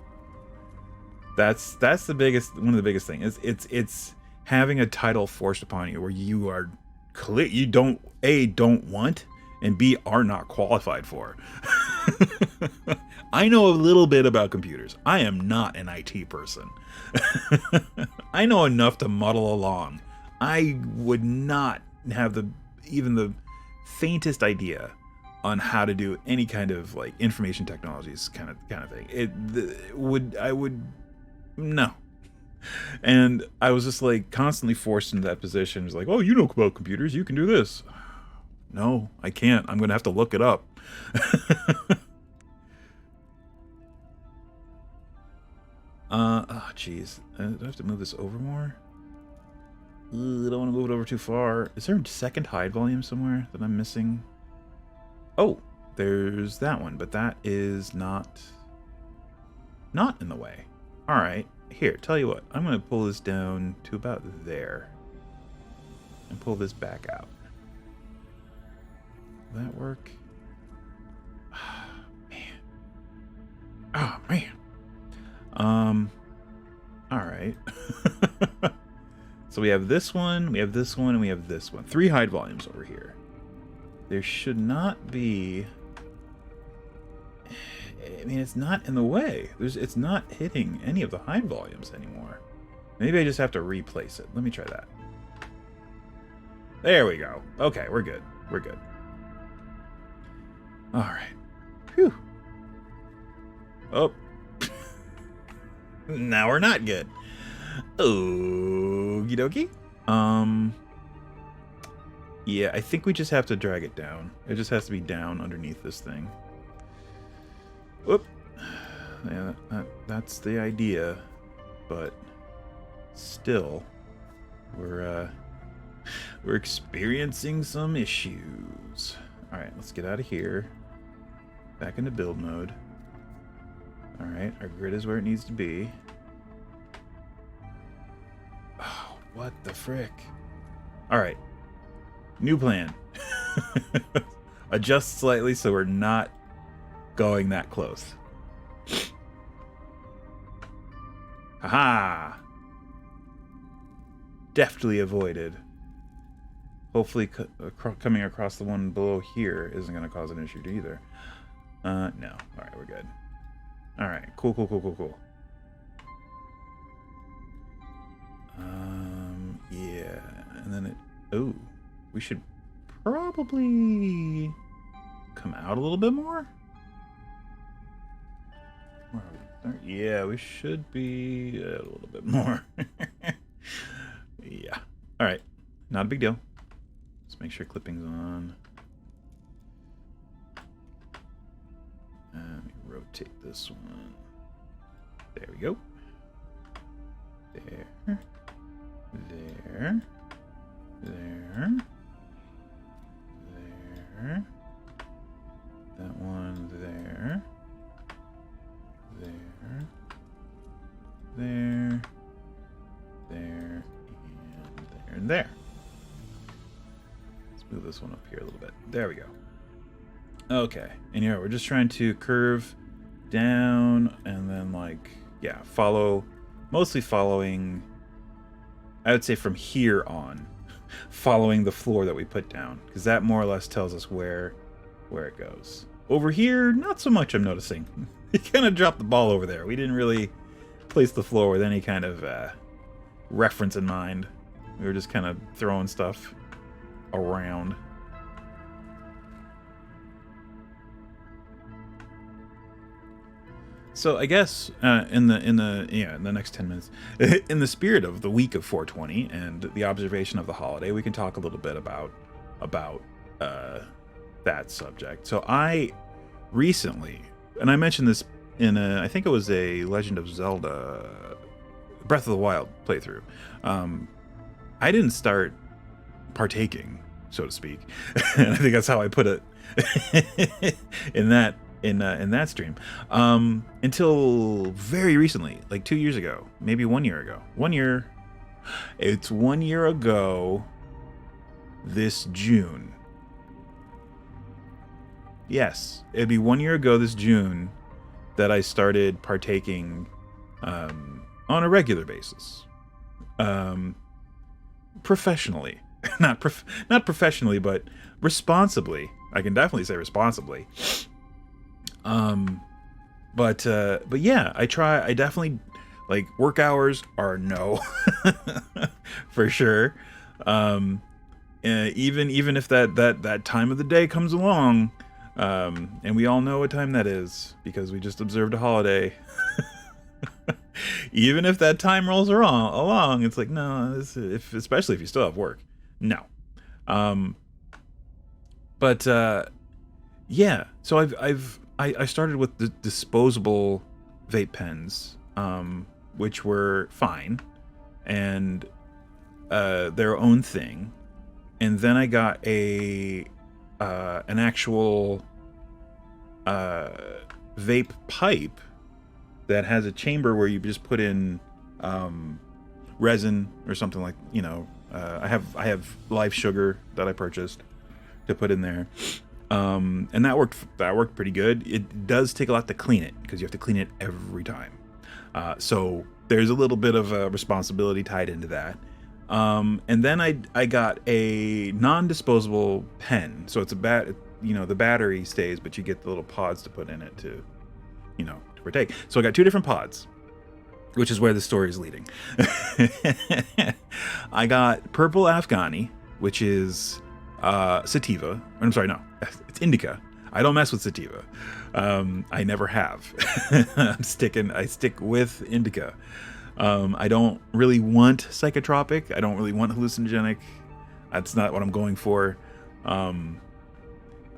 That's the biggest, one of the biggest things. It's having a title forced upon you where you are clear, you don't want, and B, are not qualified for. I know a little bit about computers. I am not an IT person. I know enough to muddle along. I would not have even the faintest idea on how to do any kind of like information technologies kind of thing. No. And I was just like constantly forced into that position. It was like, oh, you know about computers, you can do this. No, I can't. I'm gonna have to look it up. Oh jeez. Do I have to move this over more? I don't want to move it over too far. Is there a second hide volume somewhere that I'm missing? Oh, there's that one, but that is not in the way. All right, here, tell you what. I'm going to pull this down to about there and pull this back out. Will that work? Oh, man. Oh, man. All right. So we have this one, we have this one, and we have this one. 3 hide volumes over here. There should not be... I mean, it's not in the way. It's not hitting any of the hide volumes anymore. Maybe I just have to replace it. Let me try that. There we go. Okay, we're good. We're good. All right. Phew. Oh. Now we're not good. Okie dokie. Yeah, I think we just have to drag it down. It just has to be down underneath this thing. Whoop. Yeah, that's the idea. But still, we're experiencing some issues. All right, let's get out of here. Back into build mode. All right, our grid is where it needs to be. Oh, what the frick? All right, new plan. Adjust slightly so we're not going that close. Haha! Deftly avoided. Hopefully coming across the one below here isn't going to cause an issue either. No. Alright, we're good. Alright, cool. Yeah, and then it... Oh, we should probably come out a little bit more? Where are we? Yeah, we should be a little bit more. Yeah. Alright, not a big deal. Let's make sure clipping's on. Let me rotate this one. There we go. There. There. There. There. That one there. There. There. There. And there. Let's move this one up here a little bit. There we go. Okay. And here we're just trying to curve down and then like, yeah, mostly following, I would say from here on, following the floor that we put down, because that more or less tells us where it goes. Over here, not so much I'm noticing. We kind of dropped the ball over there. We didn't really place the floor with any kind of reference in mind. We were just kind of throwing stuff around. So I guess in the next 10 minutes, in the spirit of the week of 420 and the observation of the holiday, we can talk a little bit about that subject. So I recently, and I mentioned this in I think it was a Legend of Zelda Breath of the Wild playthrough. I didn't start partaking, so to speak, and I think that's how I put it in that stream, until very recently, like 2 years ago, maybe 1 year ago. It's 1 year ago this June. Yes, it'd be 1 year ago this June that I started partaking on a regular basis. Professionally. Not professionally, but responsibly. I can definitely say responsibly. But yeah, I definitely, like, work hours are no. For sure. Even if that time of the day comes along, and we all know what time that is because we just observed a holiday. Even if that time rolls along, it's like, no, especially if you still have work. No. But yeah, so I started with the disposable vape pens, which were fine and their own thing. And then I got an actual vape pipe that has a chamber where you just put in resin or something, like, you know, I have live sugar that I purchased to put in there, and that worked pretty good. It does take a lot to clean it because you have to clean it every time, so there's a little bit of a responsibility tied into that. And then I got a non-disposable pen, so it's you know, the battery stays, but you get the little pods to put in it to, you know, to partake. So I got 2 different pods, which is where the story is leading. I got purple Afghani, which is sativa. I'm sorry, no, it's indica. I don't mess with sativa. I never have. I stick with indica. I don't really want psychotropic. I don't really want hallucinogenic. That's not what I'm going for.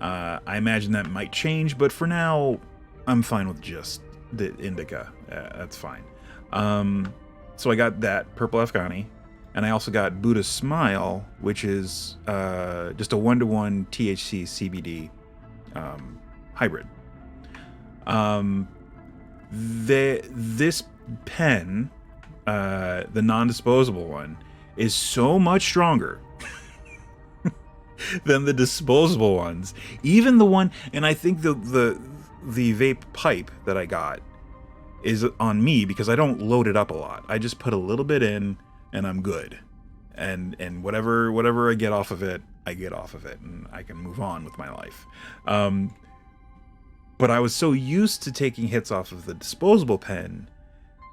I imagine that might change, but for now, I'm fine with just the indica. That's fine. So I got that purple Afghani, and I also got Buddha Smile, which is just a 1-to-1 THC CBD hybrid. This pen, the non-disposable one, is so much stronger than the disposable ones. Even the one, and I think the vape pipe that I got is on me because I don't load it up a lot. I just put a little bit in and I'm good. And whatever I get off of it, I get off of it, and I can move on with my life. But I was so used to taking hits off of the disposable pen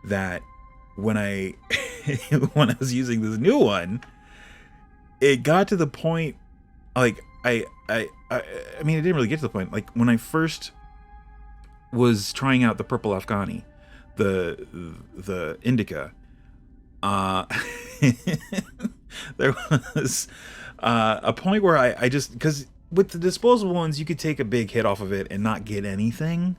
that when I was using this new one, it got to the point, like, I mean, it didn't really get to the point. Like, when I first was trying out the purple Afghani, the indica, there was a point where I just, because with the disposable ones, you could take a big hit off of it and not get anything.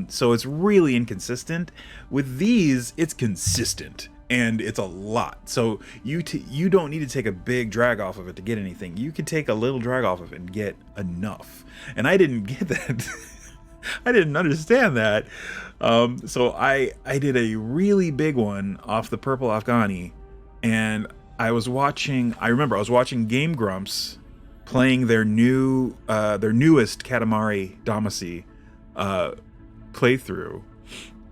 So it's really inconsistent. With these, it's consistent. And it's a lot. So you don't need to take a big drag off of it to get anything. You can take a little drag off of it and get enough. And I didn't get that. I didn't understand that. So I did a really big one off the purple Afghani, and I remember I was watching Game Grumps playing their newest Katamari Damacy playthrough,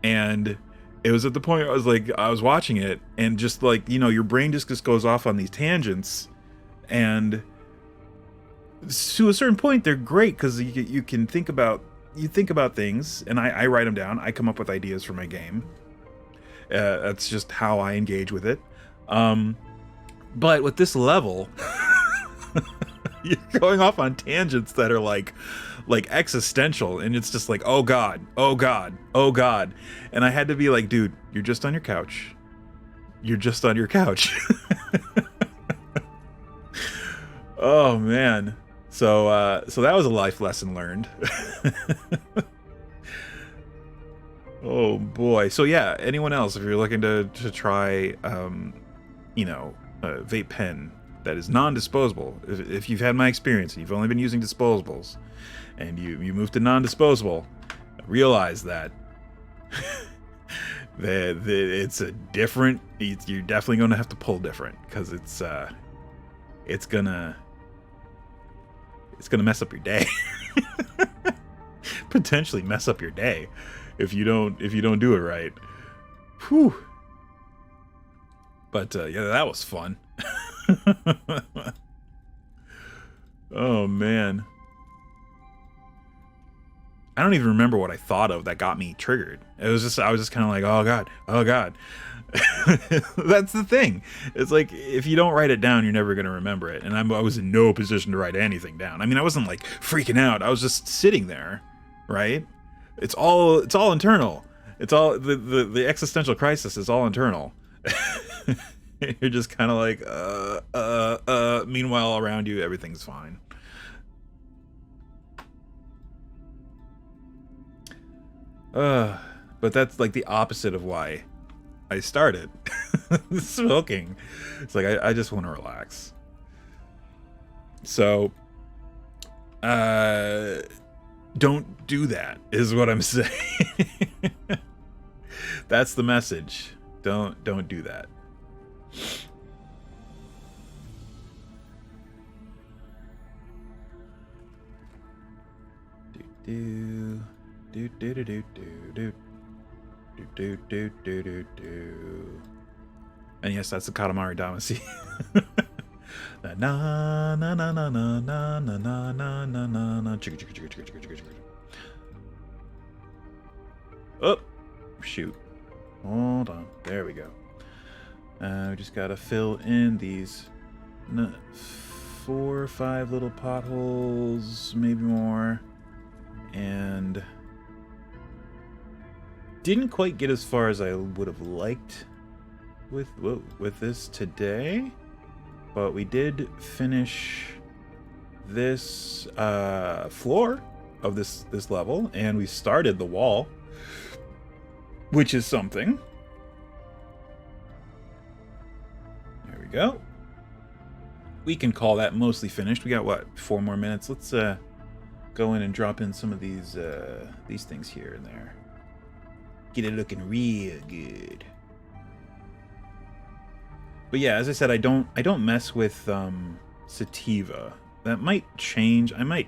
and it was at the point where I was watching it, and just, like, you know, your brain just goes off on these tangents, and to a certain point they're great because you can think about things, and I write them down. I come up with ideas for my game. That's just how I engage with it. But with this level, you're going off on tangents that are like existential, and it's just like, oh god, oh god, oh god. And I had to be like, dude, you're just on your couch. You're just on your couch. Oh man. So that was a life lesson learned. Oh boy. So yeah, anyone else, if you're looking to try you know, a vape pen that is non-disposable, if you've had my experience and you've only been using disposables, and you move to non-disposable, realize that it's a different. You're definitely going to have to pull different, because it's gonna mess up your day. Potentially mess up your day if you don't do it right. Whew. But yeah, that was fun. Oh man. I don't even remember what I thought of that got me triggered. I was just kind of like, oh god, oh god. That's the thing. It's like, if you don't write it down, you're never gonna remember it. And I was in no position to write anything down. I mean, I wasn't like freaking out. I was just sitting there, right? It's all internal. It's all the existential crisis is all internal. You're just kind of like, meanwhile, around you, everything's fine. But that's like the opposite of why I started smoking. It's like, I just want to relax. So, don't do that, is what I'm saying. That's the message. Don't do that. Do do do do do do do do do do do. And yes, that's the Katamari Damacy. Na na na na na na na na na na na na. Oh, shoot. Hold on. There we go. We just gotta fill in these 4 or 5 little potholes, maybe more. And didn't quite get as far as I would have liked with this today, but we did finish this floor of this level, and we started the wall, which is something. There we go. We can call that mostly finished. We got what, 4 more minutes? Let's go in and drop in some of these things here and there. Get it looking real good. But yeah, as I said, I don't mess with sativa. That might change. I might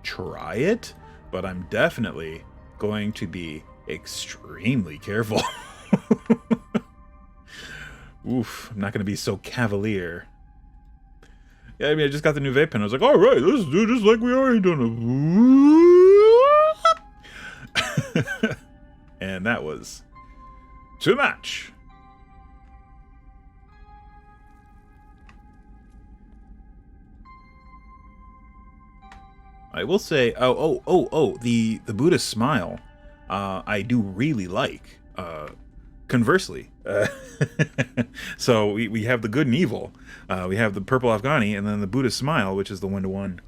try it, but I'm definitely going to be extremely careful. Oof, I'm not going to be so cavalier. Yeah, I mean, I just got the new vape pen. I was like, all right, let's do just like we already done it. And that was too much. I will say, the Buddhist smile, I do really like. Conversely, so we have the good and evil. We have the purple Afghani, and then the Buddhist smile, which is the 1-to-1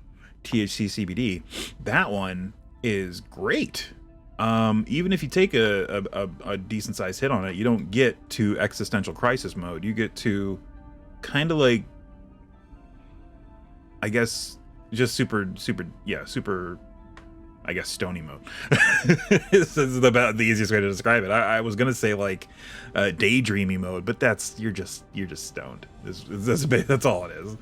THC CBD. That one is great. Even if you take a decent sized hit on it, you don't get to existential crisis mode. You get to kind of like, I guess, just super, I guess, stony mode. This is about the easiest way to describe it. I was gonna say like daydreamy mode, but you're just stoned. That's all it is.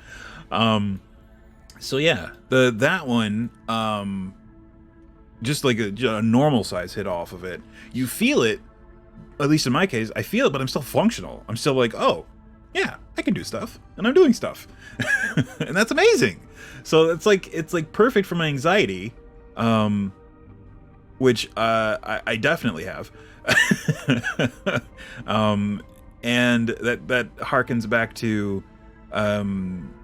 So yeah, that one, just like a normal size hit off of it, you feel it. At least in my case, I feel it, but I'm still functional. I'm still like, oh yeah, I can do stuff, and I'm doing stuff, and that's amazing. So it's like perfect for my anxiety. Which I definitely have. And that harkens back to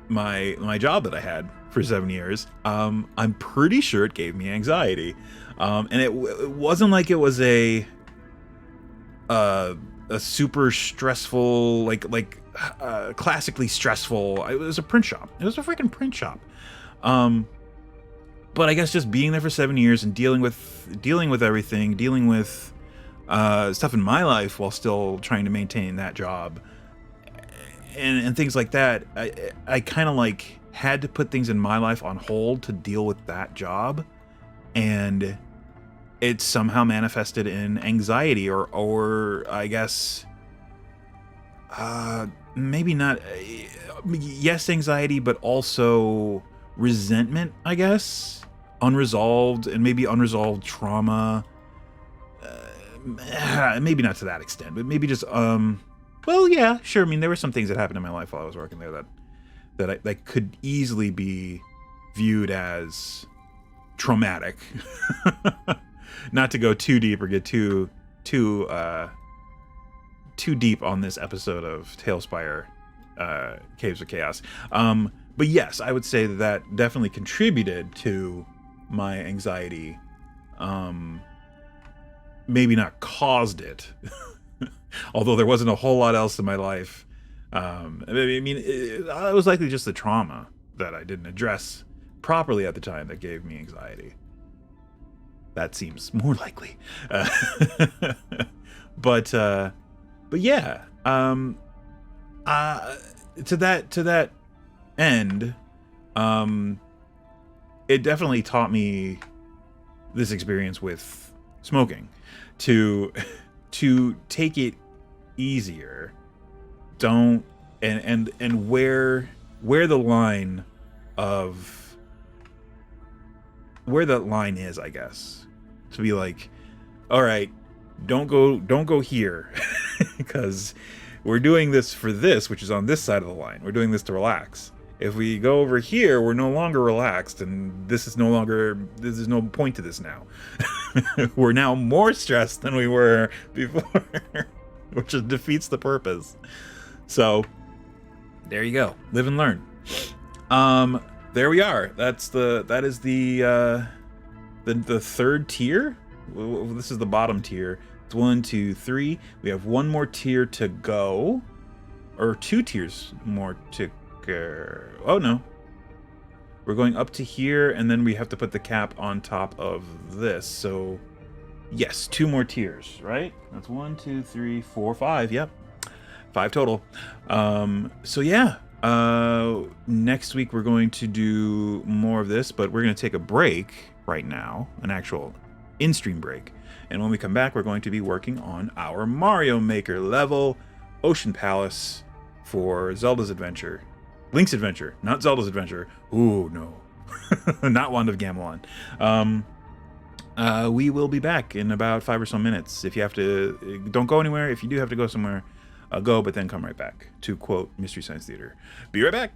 my job that I had for 7 years. I'm pretty sure it gave me anxiety, and it wasn't like it was a super stressful, like classically stressful. It was a print shop. It was a freaking print shop. But I guess just being there for 7 years and dealing with everything, dealing with stuff in my life while still trying to maintain that job and things like that, I kind of like had to put things in my life on hold to deal with that job, and it somehow manifested in anxiety or I guess maybe not, yes, anxiety, but also resentment, I guess. Unresolved, and maybe unresolved trauma. Maybe not to that extent, but maybe just well, yeah, sure. I mean, there were some things that happened in my life while I was working there that could easily be viewed as traumatic. Not to go too deep or get too deep on this episode of TaleSpire, Caves of Chaos. But yes, I would say that definitely contributed to my anxiety maybe not caused it, although there wasn't a whole lot else in my life. I mean, it was likely just the trauma that I didn't address properly at the time that gave me anxiety. That seems more likely. But yeah, to that end, it definitely taught me this experience with smoking to take it easier. Don't and where the line of where that line is, I guess, to be like, all right, don't go here because we're doing this for this, which is on this side of the line. We're doing this to relax. If we go over here, we're no longer relaxed, and there's no point to this now. We're now more stressed than we were before, which defeats the purpose. So there you go. Live and learn. There we are. That is the third tier. This is the bottom tier. It's 1, 2, 3. We have one more tier to go, or 2 tiers more to go. Oh no, we're going up to here, and then we have to put the cap on top of this. So yes, 2 more tiers, right? That's 1, 2, 3, 4, 5. Yep, 5 total. So yeah, next week we're going to do more of this, but we're going to take a break right now, an actual in-stream break. And when we come back, we're going to be working on our Mario Maker level, Ocean Palace, for Zelda's Adventure. Link's Adventure, not Zelda's Adventure. Ooh, no. Not Wand of Gamelon. We will be back in about 5 or so minutes. If you have to, don't go anywhere. If you do have to go somewhere, go, but then come right back. To quote Mystery Science Theater. Be right back.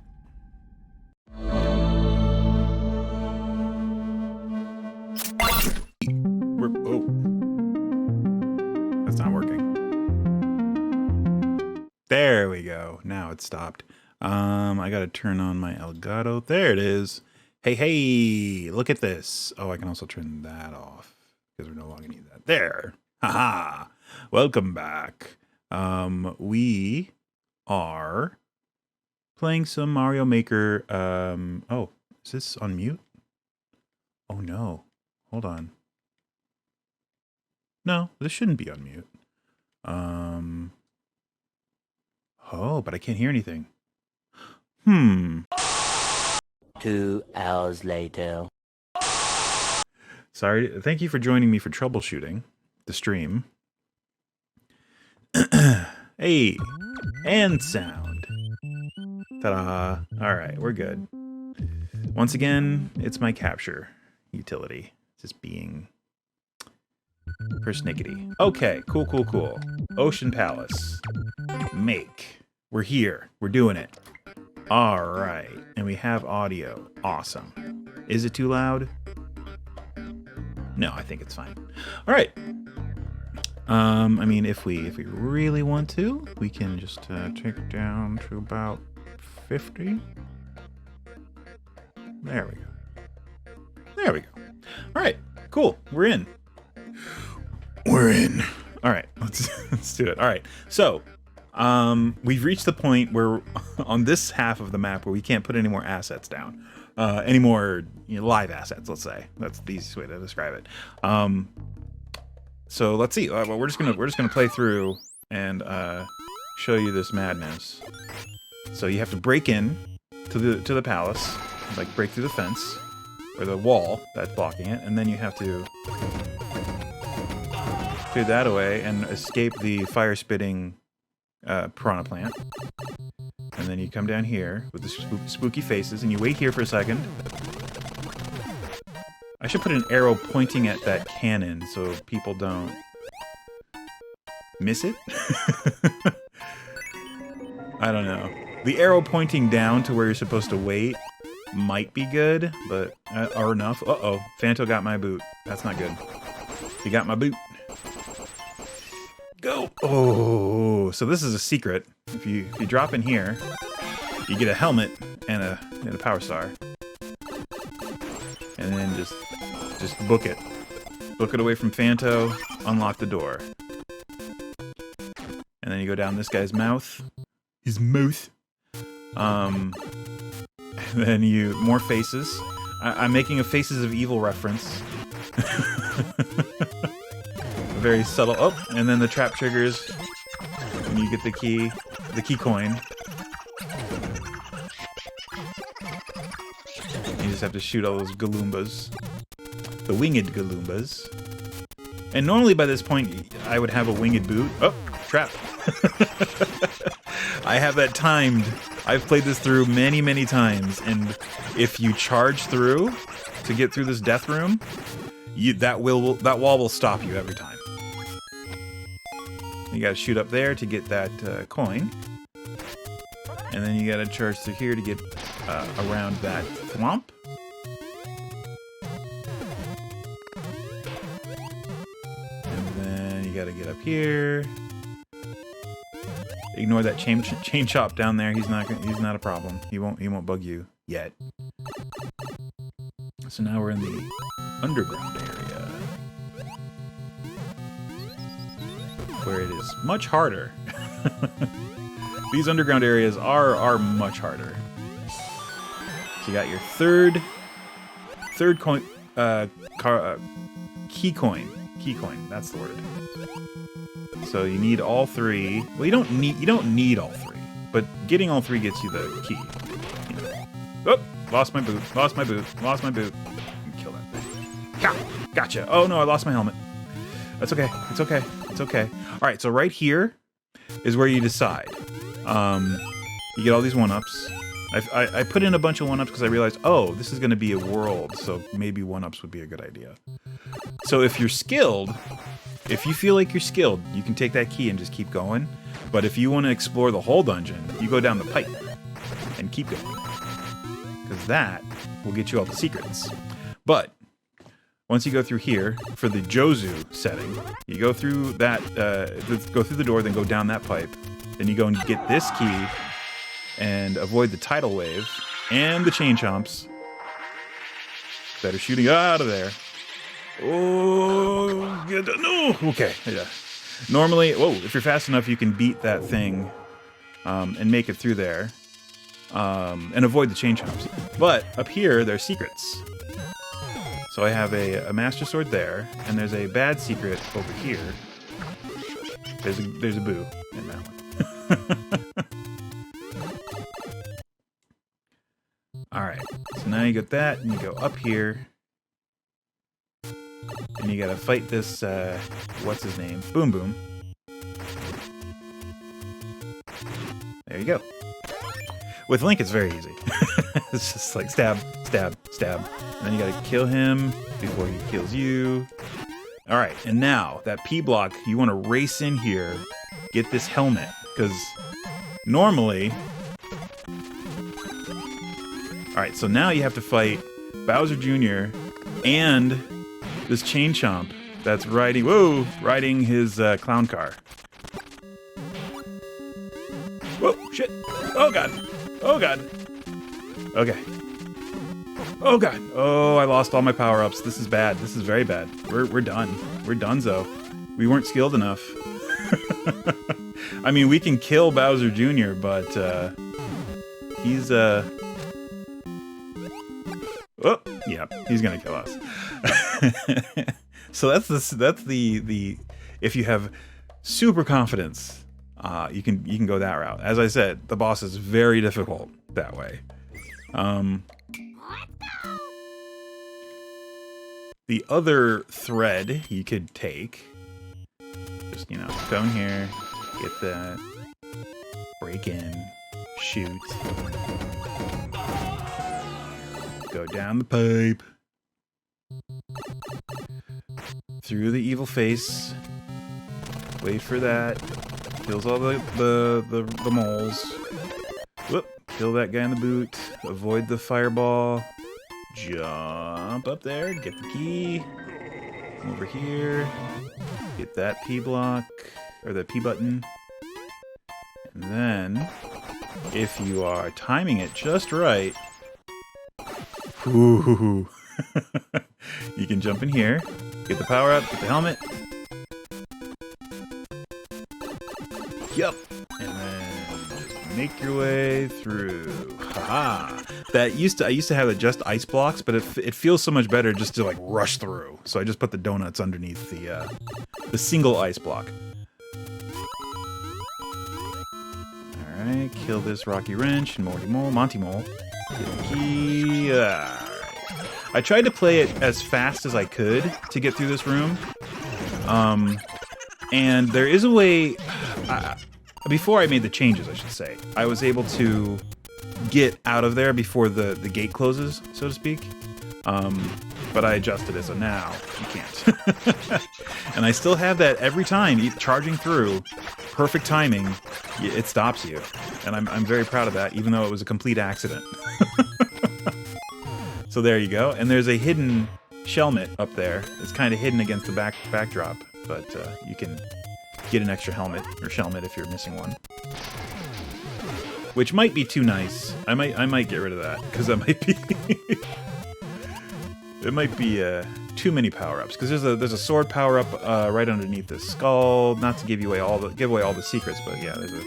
That's not working. There we go. Now it's stopped. I gotta turn on my Elgato. There it is. Hey, look at this. Oh, I can also turn that off because we no longer need that. There. Haha. Welcome back. We are playing some Mario Maker. Oh, is this on mute? Oh no. Hold on. No, this shouldn't be on mute. Oh, but I can't hear anything. 2 hours later. Sorry. Thank you for joining me for troubleshooting the stream. Hey, and sound. Ta-da. All right, we're good. Once again, it's my capture utility. Just being persnickety. Okay, cool. Ocean Palace. Make. We're here. We're doing it. All right, and we have audio. Awesome. Is it too loud? No, I think it's fine. All right. I mean, if we really want to, we can just take it down to about 50. There we go. There we go. All right, cool. We're in. We're in. All right, let's do it. All right, so we've reached the point where on this half of the map where we can't put any more assets down, any more live assets. Let's say that's the easiest way to describe it. So let's see. Well, we're just gonna play through and show you this madness. So you have to break in to the palace, like break through the fence or the wall that's blocking it, and then you have to clear that away and escape the fire-spitting piranha plant. And then you come down here with the spooky faces, and you wait here for a second. I should put an arrow pointing at that cannon so people don't miss it. I don't know. The arrow pointing down to where you're supposed to wait might be good, but or enough. Uh-oh, Fanto got my boot. That's not good. He got my boot. Go. Oh, so this is a secret. If you drop in here, you get a helmet and a power star, and then just book it. book it away from Phanto, unlock the door. And then you go down this guy's mouth. His mouth. And then more faces. I'm making a Faces of Evil reference. Very subtle. Oh, and then the trap triggers when you get the key coin. You just have to shoot all those Galoombas. The winged Galoombas. And normally by this point, I would have a winged boot. Oh, trap. I have that timed. I've played this through many, many times, and if you charge through to get through this death room, that wall will stop you every time. You gotta shoot up there to get that coin, and then you gotta charge through here to get around that thwomp. And then you gotta get up here. Ignore that chain chop down there. He's not a problem. He won't bug you yet. So now we're in the underground area, where it is much harder. These underground areas are much harder. So you got your third coin, key coin. Key coin. That's the word. So you need all three. Well, you don't need all three, but getting all three gets you the key. You know. Oh, lost my boot. Lost my boot. Lost my boot. Kill that thing. Ha! Gotcha. Oh no, I lost my helmet. That's okay. It's okay. It's okay. All right. So right here is where you decide. You get all these 1-ups. I put in a bunch of 1-ups because I realized, oh, this is going to be a world, so maybe 1-ups would be a good idea. So if you're skilled. If you feel like you're skilled, you can take that key and just keep going. But if you want to explore the whole dungeon, you go down the pipe and keep going. Because that will get you all the secrets. But once you go through here, for the Jozu setting, you go through that, go through the door, then go down that pipe. Then you go and get this key and avoid the tidal wave and the chain chomps that are shooting out of there. Oh, no. Okay, yeah. Normally, whoa, if you're fast enough, you can beat that thing and make it through there and avoid the chain chomps. But up here, there are secrets. So I have a Master Sword there, and there's a bad secret over here. There's a boo in that one. All right, so now you get that, and you go up here. And you gotta fight this, what's his name? Boom Boom. There you go. With Link, it's very easy. It's just like stab, stab, stab. And then you gotta kill him before he kills you. Alright, and now, that P block, you wanna race in here, get this helmet, because normally... Alright, so now you have to fight Bowser Jr. and... this chain chomp that's riding his clown car. Whoa, shit. Oh god. Oh god. Okay. Oh god. Oh, I lost all my power-ups. This is bad. This is very bad. We're done. We're donezo. We weren't skilled enough. I mean, we can kill Bowser Jr., but he's oh, yeah, he's gonna kill us. So that's the if you have super confidence, you can go that route. As I said, the boss is very difficult that way. The other thread you could take, just go in here, get that, break in, shoot, go down the pipe. Through the evil face. Wait for that. Kills all the moles. Whoop. Kill that guy in the boot. Avoid the fireball. Jump up there. Get the key. Come over here. Get that P block. Or the P button. And then, if you are timing it just right... Ooh. You can jump in here. Get the power up, get the helmet. Yup. And then just make your way through. Haha. I used to have it just ice blocks, but it feels so much better just to like rush through. So I just put the donuts underneath the single ice block. All right, kill this Rocky Wrench and Monty Mole. Alright. I tried to play it as fast as I could to get through this room. And there is a way... before I made the changes, I should say, I was able to get out of there before the gate closes, so to speak. But I adjusted it, so now you can't. And I still have that every time, charging through, perfect timing, it stops you. And I'm very proud of that, even though it was a complete accident. So there you go. And there's a hidden shelmet up there. It's kind of hidden against the backdrop, but you can get an extra helmet or shelmet if you're missing one. Which might be too nice. I might get rid of that, because that might be it might be too many power-ups. Because there's a sword power-up right underneath the skull. Not to give away all the secrets, but yeah, there's a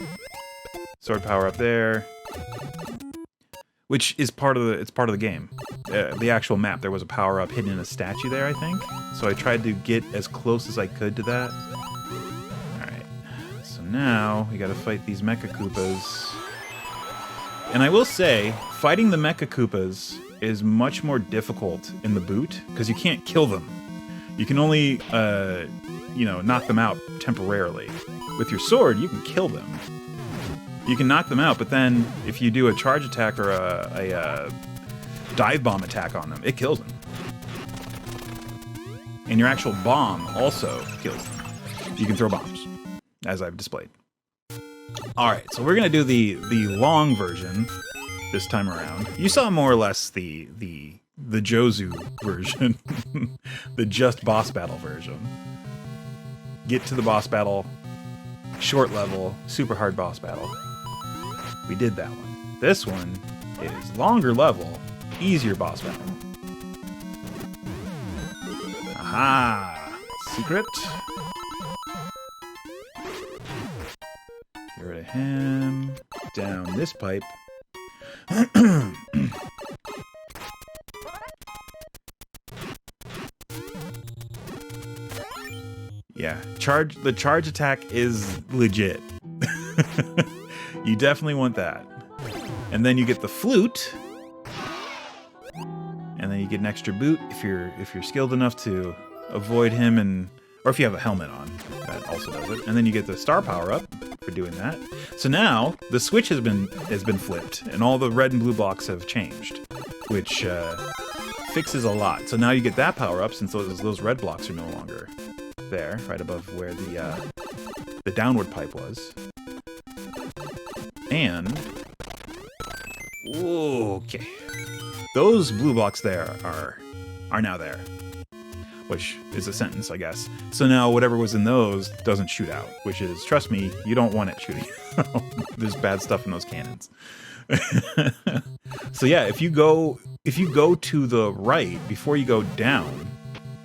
sword power-up there, which is part of the game. The actual map, there was a power-up hidden in a statue there, I think. So I tried to get as close as I could to that. Alright, so now we gotta fight these Mecha Koopas. And I will say, fighting the Mecha Koopas is much more difficult in the boot, because you can't kill them. You can only, knock them out temporarily. With your sword, you can kill them. You can knock them out, but then if you do a charge attack or a dive bomb attack on them, it kills them. And your actual bomb also kills them. You can throw bombs, as I've displayed. Alright, so we're going to do the long version this time around. You saw more or less the Jozu version. The just boss battle version. Get to the boss battle, short level, super hard boss battle. We did that one. This one is longer level, easier boss battle. Aha! Secret. Get rid of him. Down this pipe. Yeah, the charge attack is legit. You definitely want that. And then you get the flute. And then you get an extra boot if you're skilled enough to avoid him, or if you have a helmet on, that also does it. And then you get the star power up for doing that. So now the switch has been flipped, and all the red and blue blocks have changed, which fixes a lot. So now you get that power up since those red blocks are no longer there, right above where the downward pipe was. And okay, those blue blocks there are now there, which is a sentence, I guess. So now whatever was in those doesn't shoot out, which is, trust me, you don't want it shooting out. There's bad stuff in those cannons. So yeah, if you go to the right before you go down,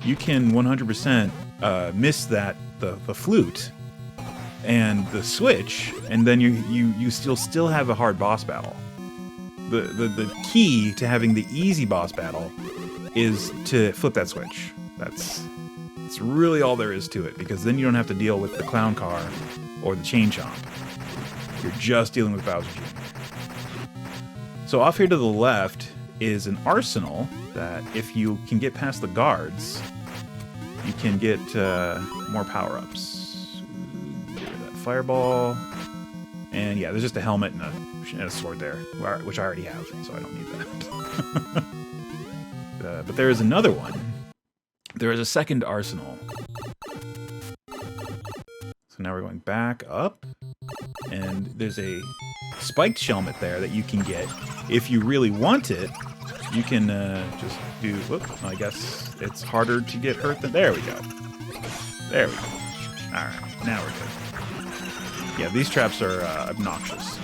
you can 100% miss the flute and the switch, and then you still have a hard boss battle. The key to having the easy boss battle is to flip that switch. That's really all there is to it, because then you don't have to deal with the clown car or the chain chomp. You're just dealing with Bowser Jr. So off here to the left is an arsenal that if you can get past the guards, you can get more power-ups. Get rid of that fireball. And yeah, there's just a helmet and a sword there, which I already have, so I don't need that. But there is another one. There is a second arsenal. So now we're going back up, and there's a spiked shelmet there that you can get. If you really want it, you can just do... Whoop, I guess it's harder to get hurt than... There we go. There we go. Alright, now we're good. Yeah, these traps are obnoxious.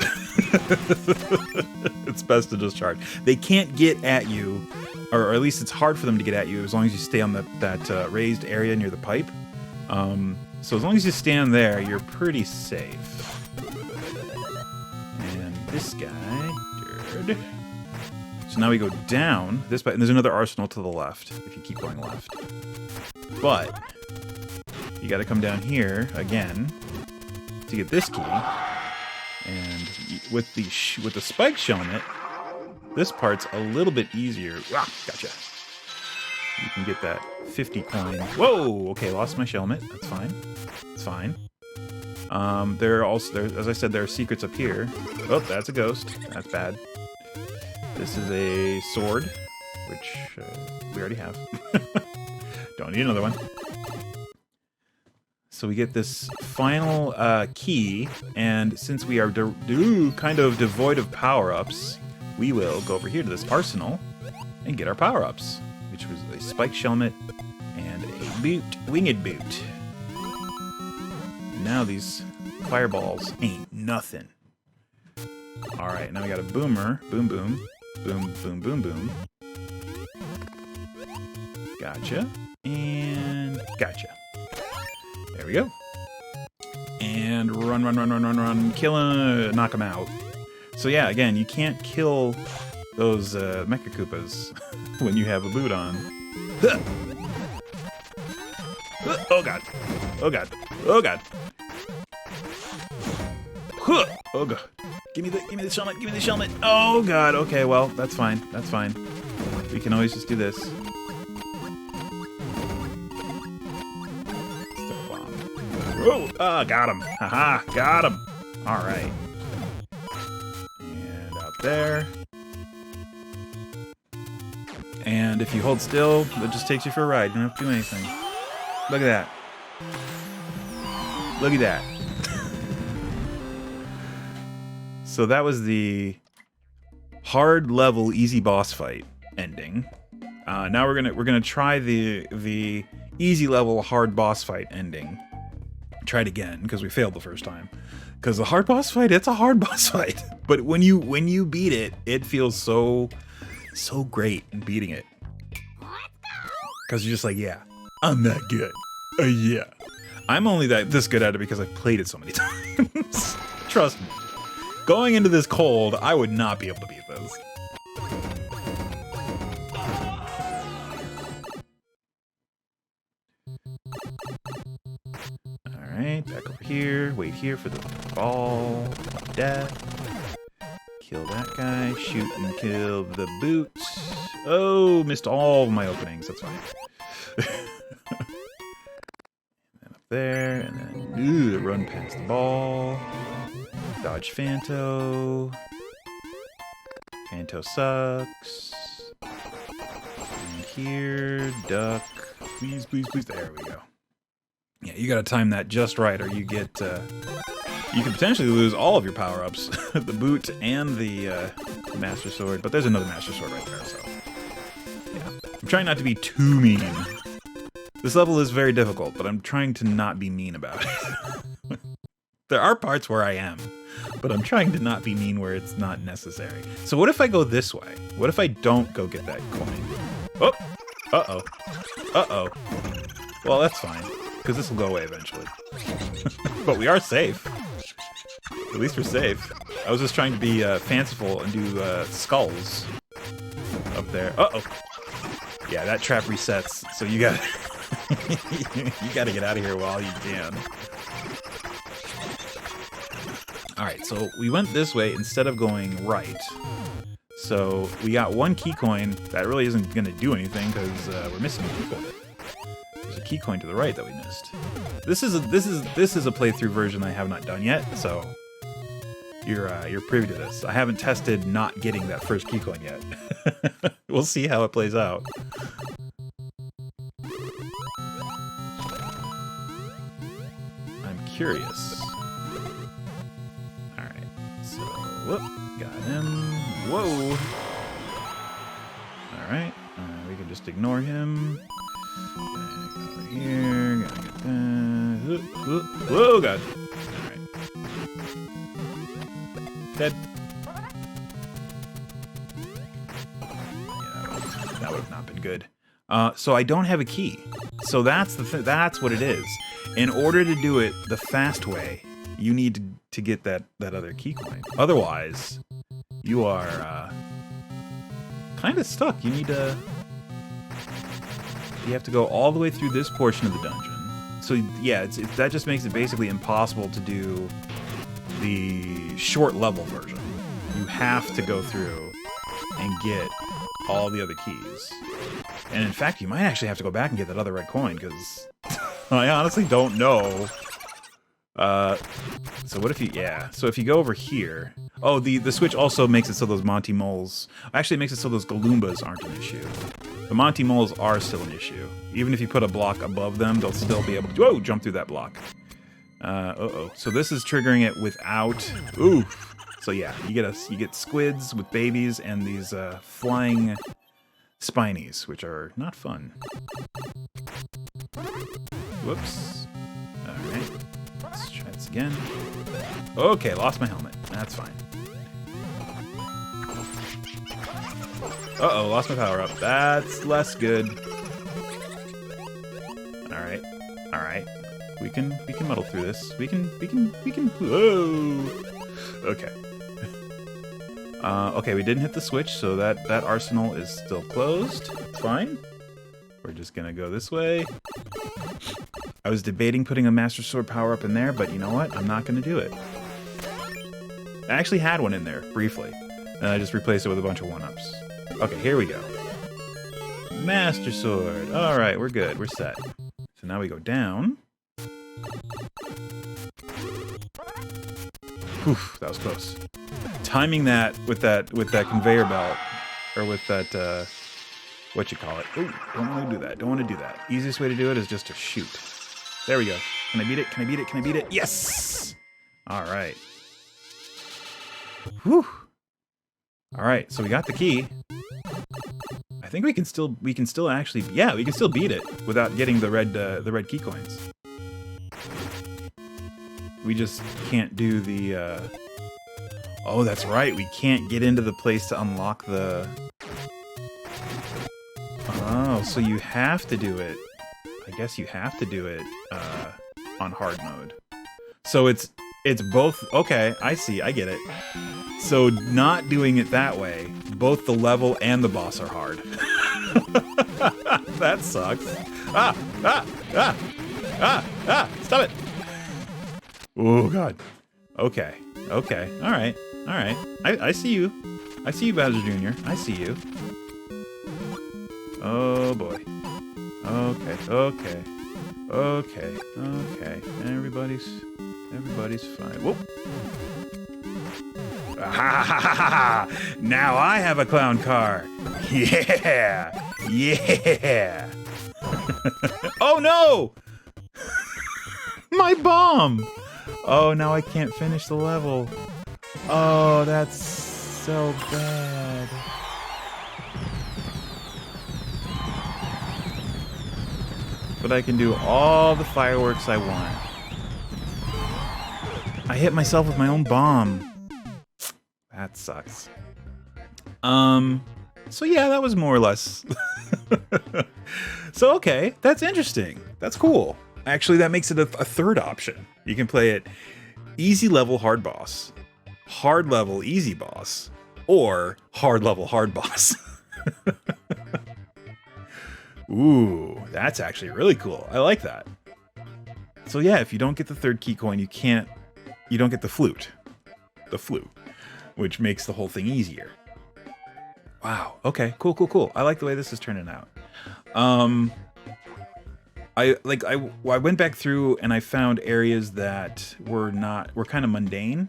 It's best to just charge. They can't get at you or at least it's hard for them to get at you as long as you stay on that raised area near the pipe. So as long as you stand there, you're pretty safe. And this guy, dirt. So now we go down this pipe, and there's another arsenal to the left if you keep going left. But you got to come down here again to get this key. And with the spike shell in it, this part's a little bit easier. Ah, gotcha. You can get that 50 coin. Whoa! Okay, lost my shelmet. That's fine. It's fine. There are also, as I said, there are secrets up here. Oh, that's a ghost. That's bad. This is a sword, which we already have. Don't need another one. So we get this final key, and since we are kind of devoid of power-ups, we will go over here to this arsenal and get our power-ups, which was a spike shelmet and a boot, winged boot. And now these fireballs ain't nothing. Alright, now we got a boomer. Boom, boom. Boom, boom, boom, boom. Gotcha. And gotcha. There we go. And run, run, run, run, run, run. Kill him. Knock him out. So yeah, again, you can't kill those Mecha Koopas when you have a boot on. Oh god. Oh god. Oh god. Oh god. Give me the shelmet. Give me the shelmet. Oh god. Okay, well, that's fine. That's fine. We can always just do this. Oh, got him. Haha, got him. All right. And out there. And if you hold still, it just takes you for a ride. You don't have to do anything. Look at that. Look at that. So that was the hard level easy boss fight ending. Now we're gonna try the easy level hard boss fight ending. Try it again because we failed the first time. Because the hard boss fight, it's a hard boss fight. But when you beat it, it feels so great in beating it. Because you're just like, yeah, I'm that good. Yeah. I'm only this good at it because I've played it so many times. Trust me. Going into this cold, I would not be able to beat this. Alright, back over here. Wait here for the ball of death. Kill that guy. Shoot and kill the boot. Oh, missed all of my openings. That's fine. And up there, and then run past the ball. Dodge Fanto. Fanto sucks. And here, duck. Please, please, please. There we go. Yeah, you gotta time that just right, or you get, you can potentially lose all of your power-ups. The boot and the Master Sword. But there's another Master Sword right there, so... yeah. I'm trying not to be too mean. This level is very difficult, but I'm trying to not be mean about it. There are parts where I am, but I'm trying to not be mean where it's not necessary. So what if I go this way? What if I don't go get that coin? Oh! Uh-oh. Uh-oh. Well, that's fine, because this will go away eventually. But we are safe. At least we're safe. I was just trying to be fanciful and do skulls up there. Uh-oh. Yeah, that trap resets, so you gotta... you gotta get out of here while you can. Alright, so we went this way instead of going right. So we got one key coin. That really isn't going to do anything because we're missing a key coin. There's a key coin to the right that we missed. This is a playthrough version I have not done yet, so you're privy to this. I haven't tested not getting that first key coin yet. We'll see how it plays out. I'm curious. Whoop, got him. Whoa! Alright, we can just ignore him. Gonna go over here, gotta get that. Whoa, god! Alright. Dead. Yeah, that would have good. So I don't have a key. So that's that's what it is. In order to do it the fast way, you need to get that other key coin. Otherwise, you are kind of stuck. You need to... You have to go all the way through this portion of the dungeon. So yeah, that just makes it basically impossible to do the short level version. You have to go through and get all the other keys. And in fact, you might actually have to go back and get that other red coin, because I honestly don't know. So what if you... Yeah, so if you go over here... Oh, the switch also makes it so those Monty Moles... Actually, it makes it so those Galoombas aren't an issue. The Monty Moles are still an issue. Even if you put a block above them, they'll still be able to... Whoa! Jump through that block. Uh-oh. So this is triggering it without... Ooh! So yeah, you get squids with babies and these flying spinies, which are not fun. Whoops. Alright. Let's try this again. Okay, lost my helmet. That's fine. Uh-oh, lost my power-up. That's less good. Alright. Alright. We can muddle through this. We can... Whoa! Okay. Okay, we didn't hit the switch, so that arsenal is still closed. Fine. We're just gonna go this way. I was debating putting a Master Sword power-up in there, but you know what? I'm not gonna do it. I actually had one in there, briefly. And I just replaced it with a bunch of 1-ups. Okay, here we go. Master Sword. Alright, we're good. We're set. So now we go down. Whew, that was close. Timing that with that conveyor belt, or with that, what you call it. Ooh, don't want to do that. Don't want to do that. Easiest way to do it is just to shoot. There we go. Can I beat it? Can I beat it? Can I beat it? Yes! Alright. Whew. Alright, so we got the key. I think we can still actually, yeah, we can still beat it without getting the red key coins. We just can't do the, oh, that's right, we can't get into the place to unlock the... Oh, so you have to do it. I guess you have to do it, on hard mode. So it's both, okay, I see, I get it. So not doing it that way, both the level and the boss are hard. That sucks. Stop it. Oh, God. Okay. Okay. All right. All right. I see you. I see you, Bowser Jr. I see you. Oh, boy. Okay. Okay. Okay. Okay. Everybody's fine. Whoop. Now I have a clown car. Yeah. Yeah. Oh, no. My bomb. Oh, now I can't finish the level. Oh, that's so bad. But I can do all the fireworks I want. I hit myself with my own bomb. That sucks. So yeah, that was more or less. So okay, that's interesting. That's cool. Actually, that makes it a third option. You can play it easy level hard boss, hard level easy boss, or hard level hard boss. Ooh, that's actually really cool. I like that. So yeah, if you don't get the third key coin, you don't get the flute, which makes the whole thing easier. Wow. Okay. Cool. Cool. Cool. I like the way this is turning out. I went back through and I found areas that were kind of mundane,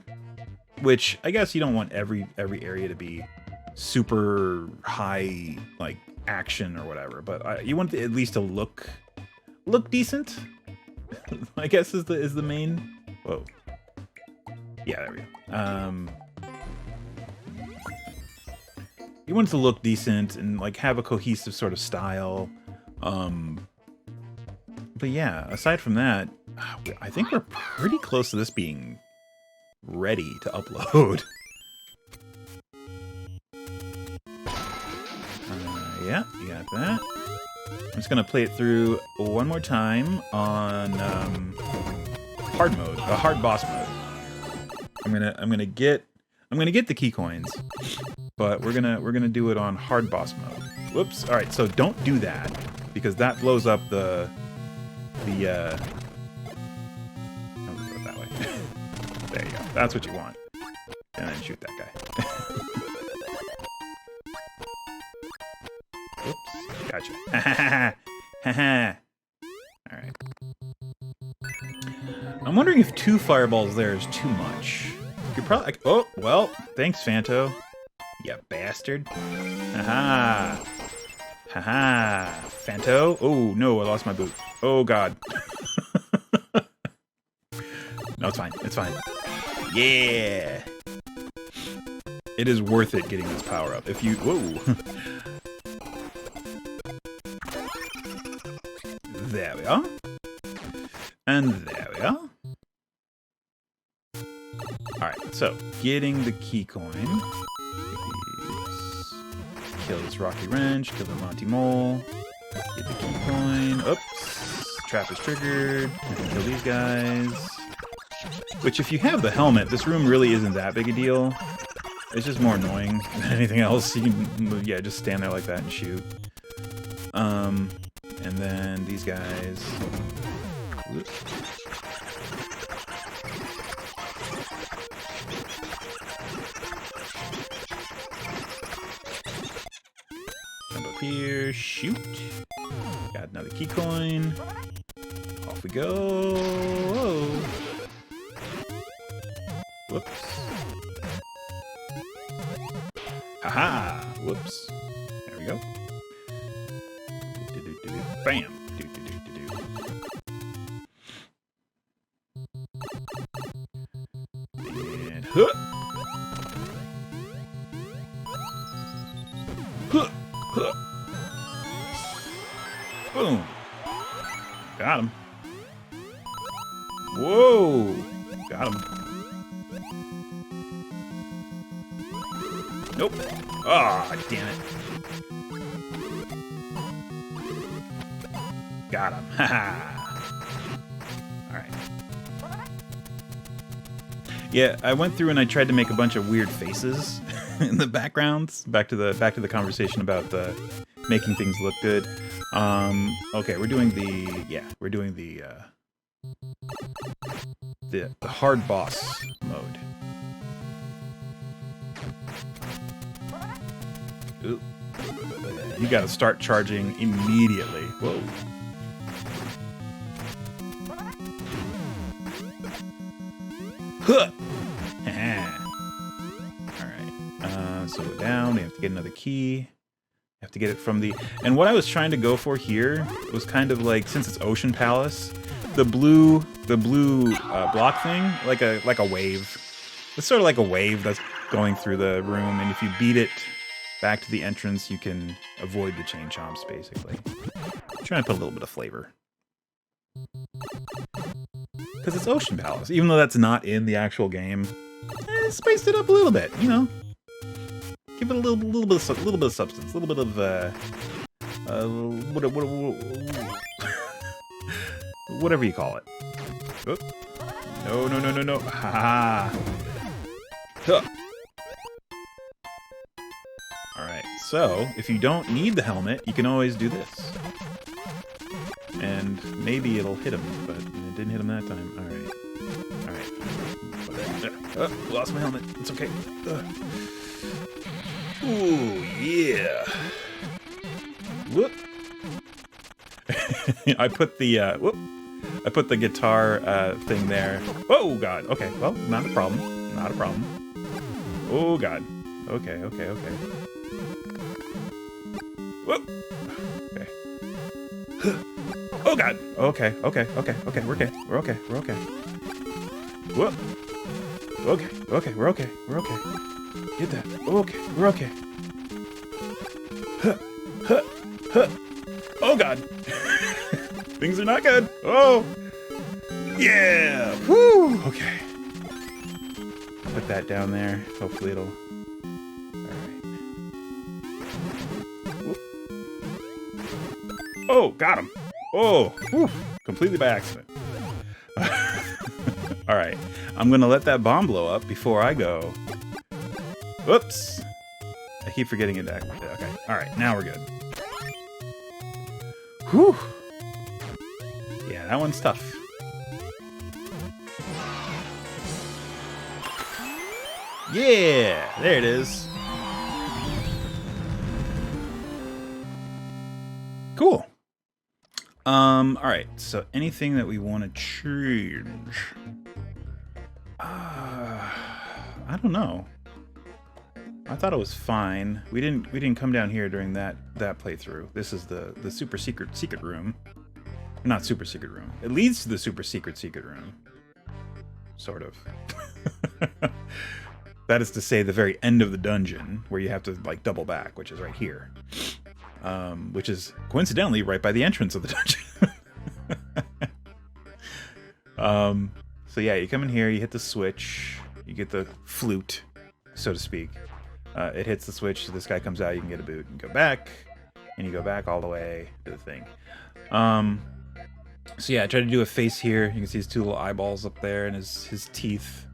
which I guess you don't want every area to be super high, like action or whatever, but you want it at least to look decent. I guess is the main. Whoa. Yeah, there we go. You want it to look decent and like have a cohesive sort of style. But yeah, aside from that, I think we're pretty close to this being ready to upload. Yeah, you got that. I'm just gonna play it through one more time on hard mode, hard boss mode. I'm gonna get the key coins, but we're gonna do it on hard boss mode. Whoops. All right, so don't do that because that blows up the I'm gonna throw it that way. There you go. That's what you want. And then shoot that guy. Whoops. Gotcha. Haha. Alright. I'm wondering if 2 fireballs there is too much. You could probably... Oh, well, thanks, Fanto. You bastard. Haha. Haha. Fanto. Oh, no, I lost my boot. Oh, God. No, it's fine. It's fine. Yeah! It is worth it getting this power up. If you... Whoa! There we are. And there we are. Alright, so, getting the key coin. Kill this Rocky Wrench, kill the Monty Mole. Get the key coin. Oops! Trap is triggered. Kill these guys. Which, if you have the helmet, this room really isn't that big a deal. It's just more annoying than anything else. You can, yeah, just stand there like that and shoot. And then these guys. Whoops. Jump up here, shoot. Got another key coin. Off we go. Whoa. Whoops. Haha! Whoops. There we go. Bam! And huh! Huh! Huh! Boom! Got him. Whoa! Got him. Nope. Ah, oh, damn it. Got him. Haha. Alright. Yeah, I went through and I tried to make a bunch of weird faces in the backgrounds. Back to the conversation about making things look good. Okay, we're doing the hard boss mode. Ooh. You gotta start charging immediately. Whoa. Huh! Alright. So go down. We have to get another key. Have to get it from the... And what I was trying to go for here was kind of like, since it's Ocean Palace, the blue block thing, like a wave. It's sort of like a wave that's going through the room, and if you beat it back to the entrance, you can avoid the chain chomps, basically. I'm trying to put a little bit of flavor. Because it's Ocean Palace, even though that's not in the actual game. Spiced it up a little bit, you know. Give it a little bit of substance, a little bit of whatever you call it. Oh. No. Ha. Huh. Alright, so, if you don't need the helmet, you can always do this. And maybe it'll hit him, but it didn't hit him that time. Alright. Lost my helmet. It's okay. Ooh, yeah. Whoop. I put the guitar thing there. Oh, God. Okay, well, not a problem. Not a problem. Oh, God. Okay. Whoop. Okay. Oh, God. Okay. We're okay. Whoop. Okay, we're okay. Get that. Okay, we're okay. Oh, God. Things are not good. Oh. Yeah. Whew. Okay. Put that down there. Hopefully it'll... Alright. Oh, got him. Oh, whew, completely by accident. All right, I'm gonna let that bomb blow up before I go. Whoops. I keep forgetting it. Okay, all right, now we're good. Whew. Yeah, that one's tough. Yeah, there it is. Cool. All right. So anything that we want to change? I don't know. I thought it was fine. We didn't come down here during that playthrough. This is the super secret room. Not super secret room. It leads to the super secret room. Sort of. That is to say, the very end of the dungeon, where you have to like double back, which is right here. Which is coincidentally right by the entrance of the dungeon. So yeah, you come in here, you hit the switch, you get the flute, so to speak. It hits the switch, so this guy comes out, you can get a boot, and go back, and you go back all the way to the thing. So yeah, I tried to do a face here. You can see his two little eyeballs up there, and his teeth,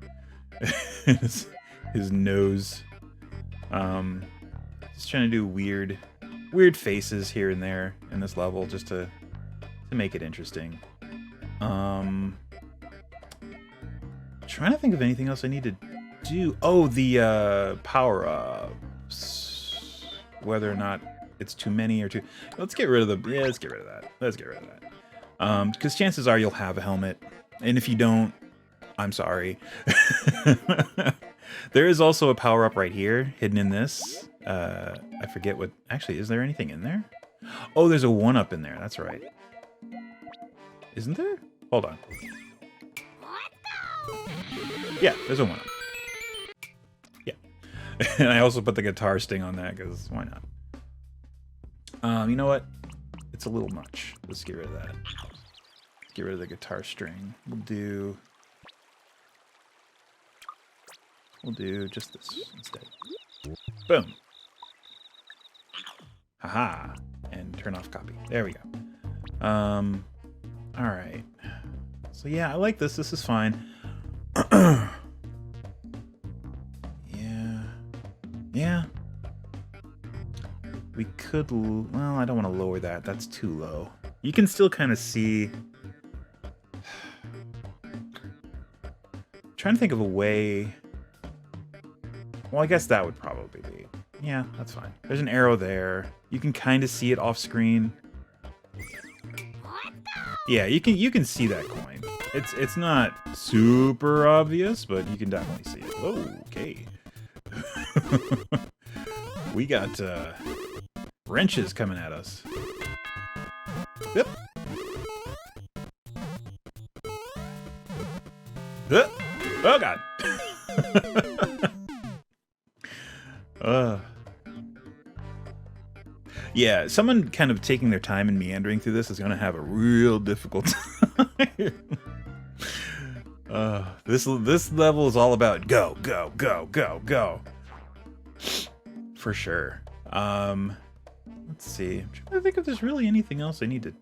his nose. Just trying to do weird faces here and there in this level, just to make it interesting. Trying to think of anything else I need to do. Oh, the power-ups. Whether or not it's too many or too... Let's get rid of the... Yeah, let's get rid of that. Let's get rid of that. Because chances are you'll have a helmet. And if you don't, I'm sorry. There is also a power-up right here, hidden in this. I forget what... Actually, is there anything in there? Oh, there's a 1-up in there. That's right. Isn't there? Hold on. Yeah, there's a 1-up. Yeah. And I also put the guitar sting on that, because why not? You know what? It's a little much. Let's get rid of that. Get rid of the guitar string. We'll do just this instead. Boom. Haha. And turn off copy. There we go. Alright. So yeah, I like this. This is fine. Yeah. We could... Well, I don't want to lower that. That's too low. You can still kind of see... Trying to think of a way... Well, I guess that would probably be... Yeah, that's fine. There's an arrow there. You can kind of see it off screen. Yeah, you can see that coin. It's not super obvious, but you can definitely see it. Oh, okay. We got wrenches coming at us. Yep. Oh god. Yeah, someone kind of taking their time and meandering through this is going to have a real difficult time. This level is all about go, go, go, go, go. For sure. Let's see. I'm trying to think if there's really anything else I need to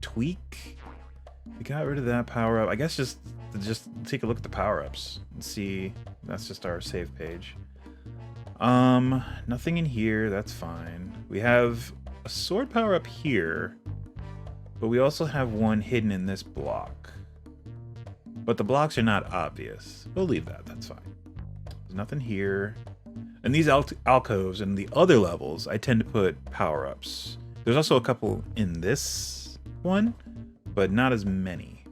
tweak. We got rid of that power up. I guess just take a look at the power ups and see. That's just our save page. Nothing in here. That's fine. We have a sword power up here, but we also have one hidden in this block. But the blocks are not obvious. We'll leave that. That's fine. There's nothing here. And these alcoves and the other levels, I tend to put power-ups. There's also a couple in this one, but not as many.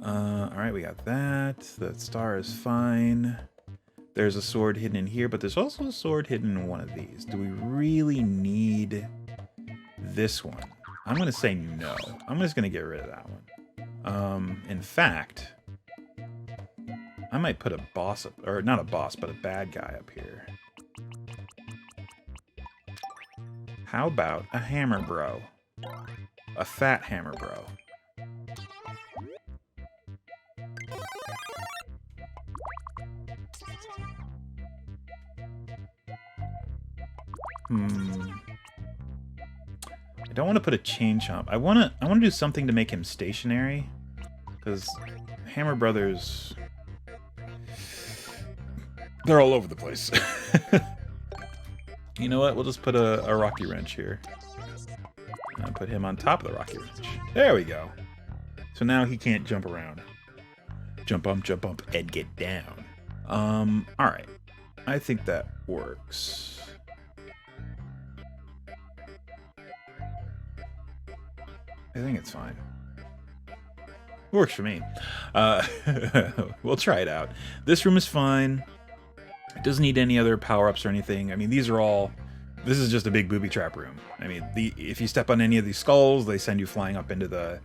Alright, we got that. The star is fine. There's a sword hidden in here, but there's also a sword hidden in one of these. Do we really need this one? I'm going to say no. I'm just going to get rid of that one. In fact, I might put a boss up, or not a boss, but a bad guy up here. How about a hammer bro? A fat hammer bro. don't want to put a chain chomp. I want to do something to make him stationary, because Hammer Brothers, they're all over the place. You know what? We'll just put a Rocky Wrench here. And put him on top of the Rocky Wrench. There we go. So now he can't jump around. Jump up, and get down. Alright. I think that works. I think it's fine. Works for me. We'll try it out. This room is fine. It doesn't need any other power-ups or anything. I mean, these are all... This is just a big booby trap room. I mean, if you step on any of these skulls, they send you flying up into the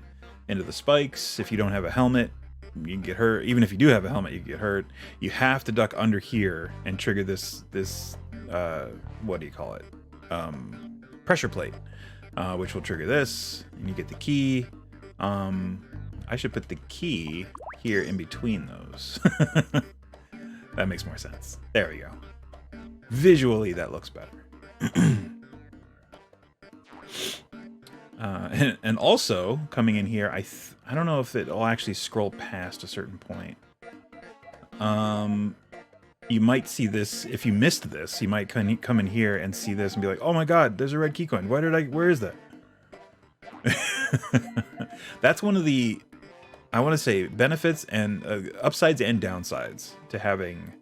spikes. If you don't have a helmet, you can get hurt. Even if you do have a helmet, you can get hurt. You have to duck under here and trigger this what do you call it? Pressure plate, which will trigger this, and you get the key. I should put the key here in between those. That makes more sense. There we go. Visually, that looks better. And also, coming in here, I don't know if it'll actually scroll past a certain point. You might see this, if you missed this, you might come in here and see this and be like, oh my god, there's a red key coin. Where is that? That's one of the, I want to say, benefits and upsides and downsides to having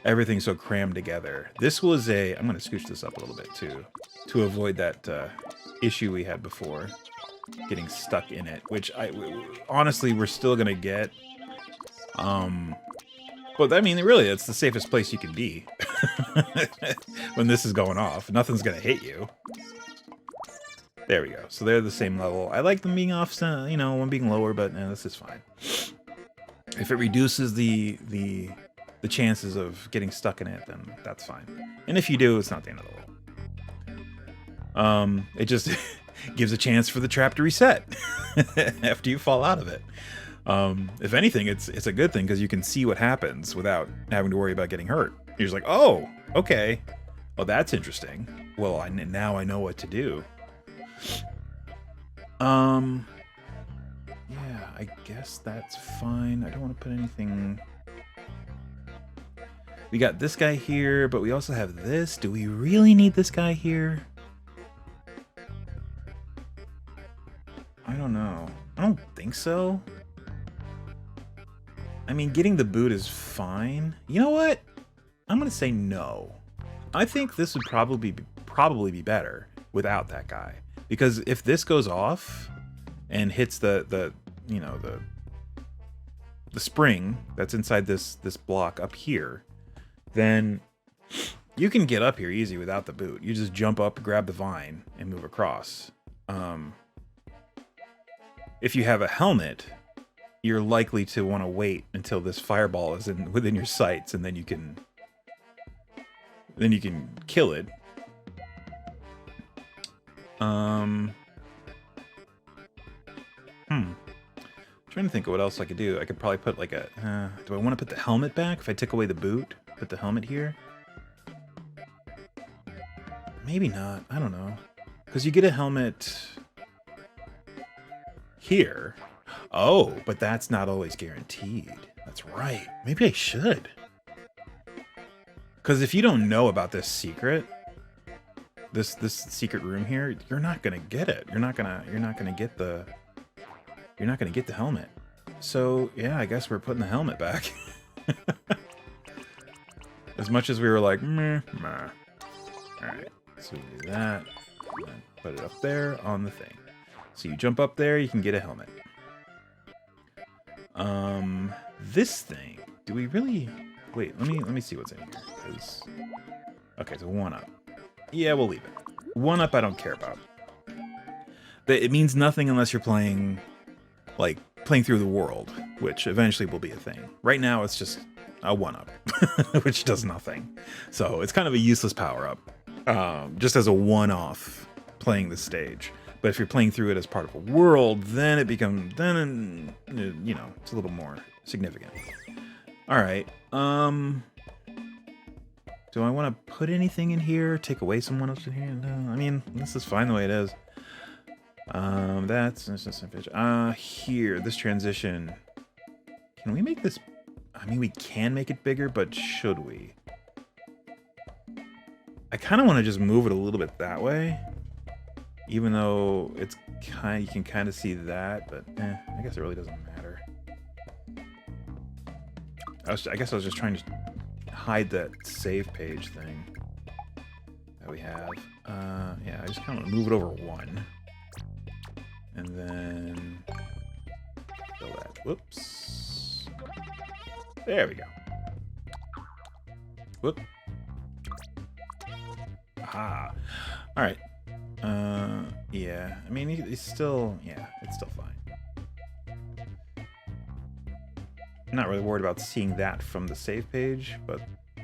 everything so crammed together. This was I'm going to scooch this up a little bit too, to avoid that issue we had before, getting stuck in it, which honestly, we're still going to get. But I mean, really, it's the safest place you can be when this is going off. Nothing's going to hit you. There we go. So they're the same level. I like them being off, you know, one being lower, but this is fine. If it reduces the chances of getting stuck in it, then that's fine. And if you do, it's not the end of the world. It just gives a chance for the trap to reset after you fall out of it. If anything, it's a good thing because you can see what happens without having to worry about getting hurt. You're just like, oh, okay. Oh, that's interesting. Well, now I know what to do. Yeah, I guess that's fine. I don't want to put anything... We got this guy here, but we also have this. Do we really need this guy here? I don't know. I don't think so. I mean, getting the boot is fine. You know what? I'm going to say no. I think this would probably be better without that guy. Because if this goes off and hits the spring that's inside this block up here, then you can get up here easy without the boot. You just jump up, grab the vine, and move across. If you have a helmet, you're likely to want to wait until this fireball is within your sights, and then you can kill it. Trying to think of what else I could do. I could probably put like a... do I want to put the helmet back? If I took away the boot, put the helmet here? Maybe not. I don't know. Because you get a helmet here. Oh, but that's not always guaranteed. That's right. Maybe I should. Because if you don't know about this secret, this secret room here, you're not gonna get it. You're not gonna get the helmet. So yeah, I guess we're putting the helmet back. As much as we were like, meh, meh. All right, so we do that, and then put it up there on the thing. So you jump up there, you can get a helmet. This thing, do we really? Wait, let me see what's in here. Okay, so 1-up. Yeah, we'll leave it. 1-up, I don't care about. It means nothing unless you're playing through the world, which eventually will be a thing. Right now, it's just a 1-up, which does nothing. So it's kind of a useless power-up, just as a one-off playing the stage. But if you're playing through it as part of a world, then it becomes, you know, it's a little more significant. All right. Do I want to put anything in here? Take away some 1-ups in here? No, I mean, this is fine the way it is. That's here, this transition. Can we make this? I mean, we can make it bigger, but should we? I kind of want to just move it a little bit that way, even though it's kind. You can kind of see that, but I guess it really doesn't matter. I guess I was just trying to hide that save page thing that we have. Yeah, I just kind of want to move it over 1. And then fill that. Whoops. There we go. Whoop. Aha. All right. Yeah. I mean, he's still. Yeah, it's still fine. I'm not really worried about seeing that from the save page, but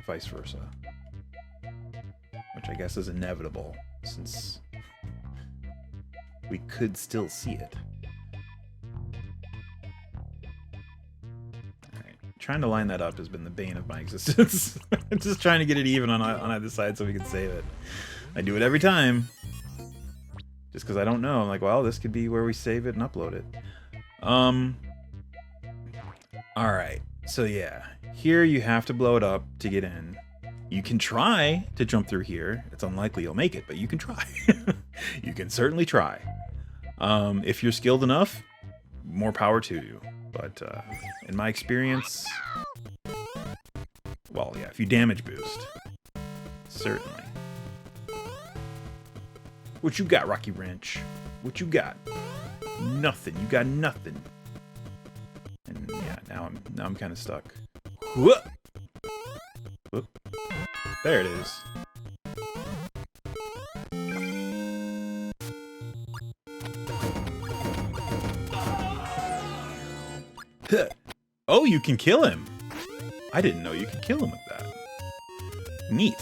vice versa. Which I guess is inevitable, since we could still see it. Alright. Trying to line that up has been the bane of my existence. Just trying to get it even on either side so we can save it. I do it every time. Just because I don't know. I'm like, well, this could be where we save it and upload it. Alright. So yeah. Here you have to blow it up to get in. You can try to jump through here. It's unlikely you'll make it, but you can try. You can certainly try. If you're skilled enough, more power to you. But in my experience, well, yeah, if you damage boost, certainly. What you got, Rocky Wrench? What you got? Nothing. You got nothing. And yeah, now I'm kind of stuck. Whoop. Whoop. There it is. Oh, you can kill him. I didn't know you could kill him with that. Neat.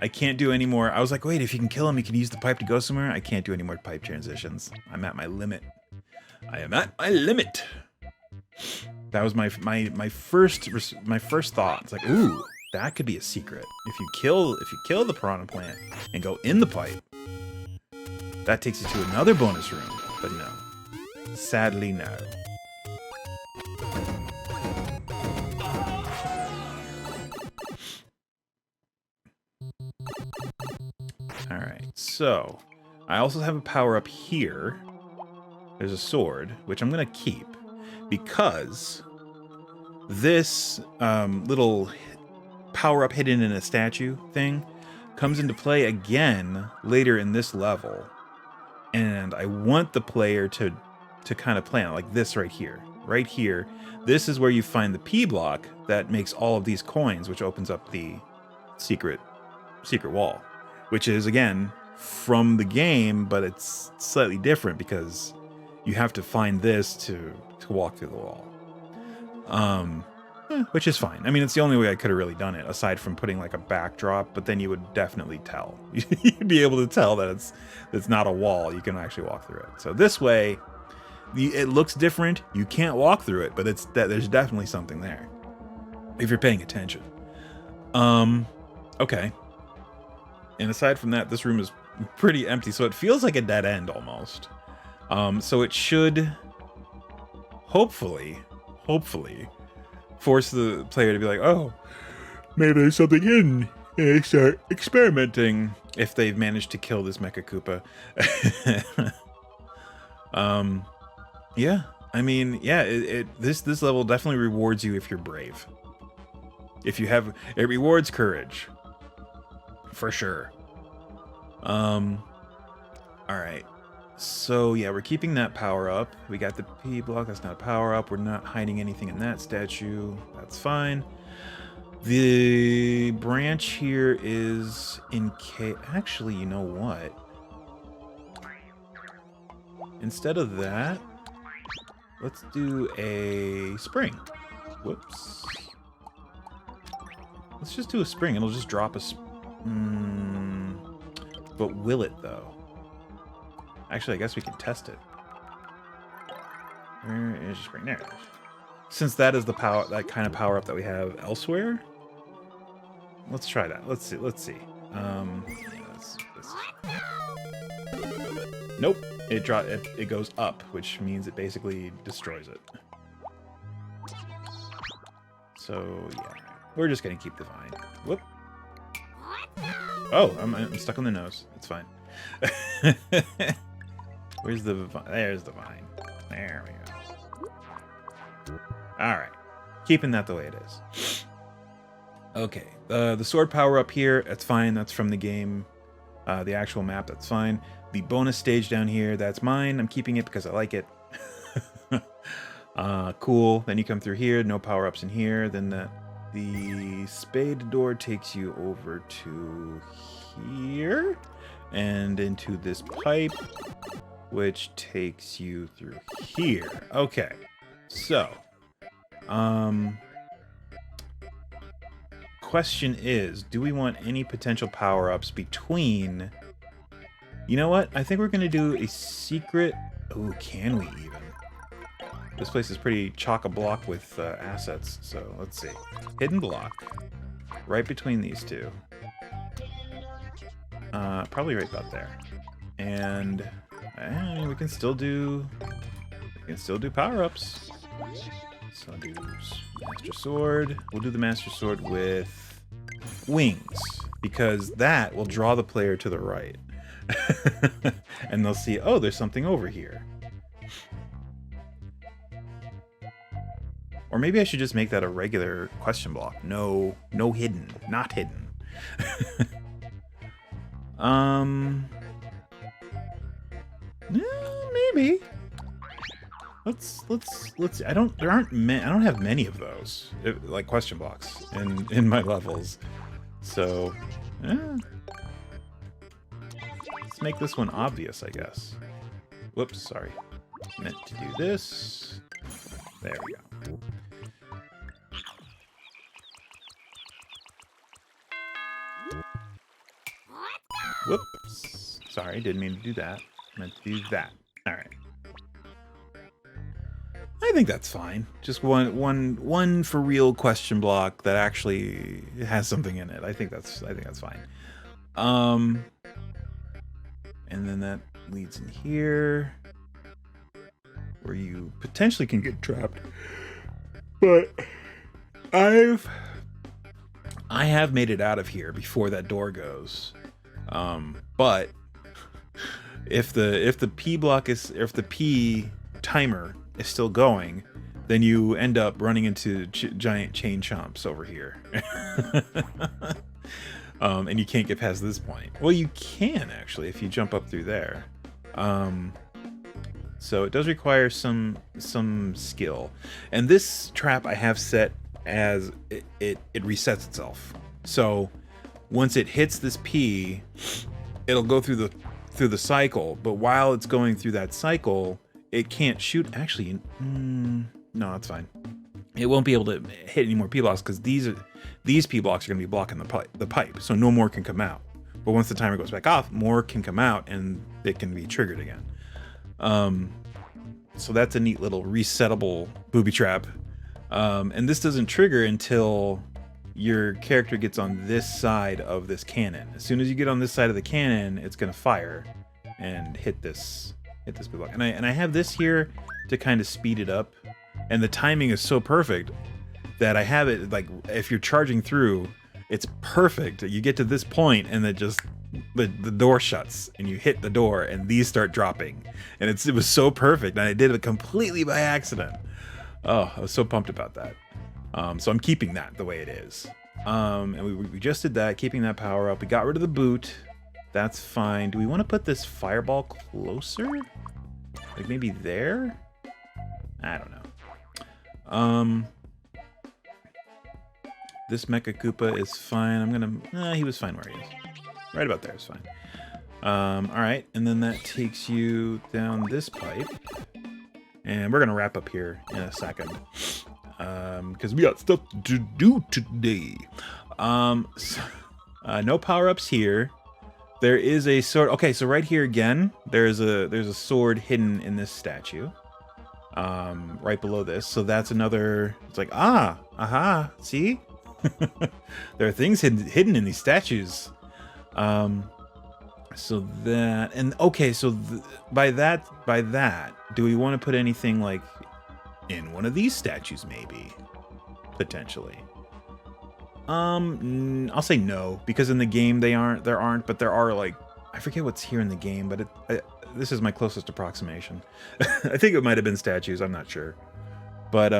I can't do any more. I was like, wait, if you can kill him, you can use the pipe to go somewhere. I can't do any more pipe transitions. I'm at my limit. I am at my limit. That was my first thought. It's like, ooh, that could be a secret. If you kill the piranha plant and go in the pipe, that takes you to another bonus room. But no, sadly no. All right, so I also have a power up here. There's a sword, which I'm gonna keep. Because this little power-up hidden in a statue thing comes into play again later in this level. And I want the player to kind of plan it like this right here. Right here. This is where you find the P block that makes all of these coins, which opens up the secret wall. Which is, again, from the game, but it's slightly different because you have to find this to walk through the wall. Which is fine. I mean, it's the only way I could have really done it, aside from putting like a backdrop, but then you would definitely tell. You'd be able to tell that it's not a wall. You can actually walk through it. So this way, it looks different. You can't walk through it, but there's definitely something there if you're paying attention. Okay. And aside from that, this room is pretty empty, so it feels like a dead end almost. So it should hopefully force the player to be like, oh, maybe there's something hidden, and they start experimenting if they've managed to kill this Mecha Koopa. Yeah, I mean, yeah, this level definitely rewards you if you're brave. If you have, it rewards courage, for sure. All right. So yeah, we're keeping that power up. We got the P block, that's not a power up. We're not hiding anything in that statue. That's fine. The branch here is in K. Actually, you know what? Instead of that, let's do a spring. Whoops. Let's just do a spring. It'll just drop a... But will it, though? Actually, I guess we can test it. Where is the spring? There it is. Since that is the power, that kind of power up that we have elsewhere, let's try that. Let's see. Nope. It goes up, which means it basically destroys it. So yeah, we're just gonna keep the vine. Whoop. Oh, I'm stuck on the nose. It's fine. Where's the vine? There's the vine. There we go. All right, keeping that the way it is. Okay, the sword power up here, that's fine. That's from the game, the actual map. That's fine. The bonus stage down here, that's mine. I'm keeping it because I like it. Cool. Then you come through here. No power ups in here. Then the spade door takes you over to here and into this pipe, which takes you through here. Okay, so question is, do we want any potential power-ups between... You know what? I think we're gonna do a secret... Ooh, can we even? This place is pretty chock-a-block with assets, so let's see. Hidden block. Right between these two. Probably right about there. And we can still do... power-ups. So I'll do Master Sword. We'll do the Master Sword with wings, because that will draw the player to the right. And they'll see, oh, there's something over here. Or maybe I should just make that a regular question block. No hidden. Not hidden. Maybe. Let's see. I don't have many of those, like question blocks in my levels. So, let's make this one obvious, I guess. Whoops, sorry. Meant to do this. There we go. Whoops. Sorry, didn't mean to do that. Meant to do that. All right. I think that's fine. Just one for real question block that actually has something in it. I think that's fine. And then that leads in here, where you potentially can get trapped. But I have made it out of here before that door goes. But if the P block is, if the P timer is still going, then you end up running into giant chain chomps over here. And you can't get past this point. Well, you can actually if you jump up through there. So it does require some skill. And this trap I have set as it resets itself. So once it hits this P, it'll go through the cycle. But while it's going through that cycle, it can't shoot. Actually, no, that's fine. It won't be able to hit any more P blocks because these P blocks are going to be blocking the pipe, so no more can come out. But once the timer goes back off, more can come out and it can be triggered again. So that's a neat little resettable booby trap. And this doesn't trigger until your character gets on this side of this cannon. As soon as you get on this side of the cannon, it's going to fire and hit this block. And I have this here to kind of speed it up, and the timing is so perfect that I have it like, if you're charging through, it's perfect. You get to this point and it just the door shuts and you hit the door and these start dropping, and it was so perfect, and I did it completely by accident. Oh, I was so pumped about that. So I'm keeping that the way it is. And we just did that, keeping that power up. We got rid of the boot. That's fine. Do we want to put this fireball closer? Like maybe there? I don't know. This Mecha Koopa is fine. I'm gonna... he was fine where he is. Right about there is fine. Alright, and then that takes you down this pipe. And we're gonna wrap up here in a second. Because we got stuff to do today. No power-ups here. There is a sword. Okay, so right here again, there's a sword hidden in this statue. Right below this. So that's another. It's like, aha, see? There are things hidden in these statues. So that, and okay, so by that, do we want to put anything like in one of these statues, maybe? Potentially. I'll say no, because in the game there aren't, but there are, like, I forget what's here in the game, but this is my closest approximation. I think it might have been statues, I'm not sure. But,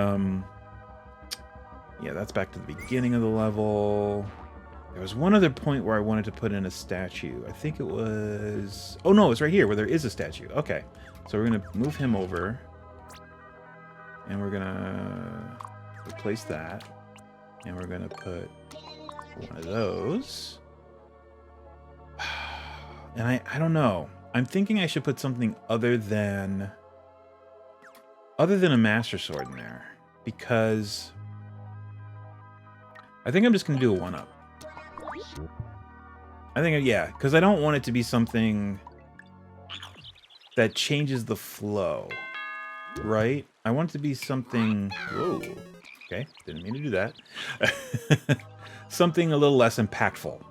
yeah, that's back to the beginning of the level. There was one other point where I wanted to put in a statue. I think it was... Oh, no, it's right here where there is a statue. Okay, so we're going to move him over. And we're going to replace that. And we're going to put one of those. And I don't know. I'm thinking I should put something other than a Master Sword in there. Because I think I'm just going to do a 1-up. I think, yeah, because I don't want it to be something that changes the flow, right? I want it to be something... Whoa. Okay, didn't mean to do that. Something a little less impactful,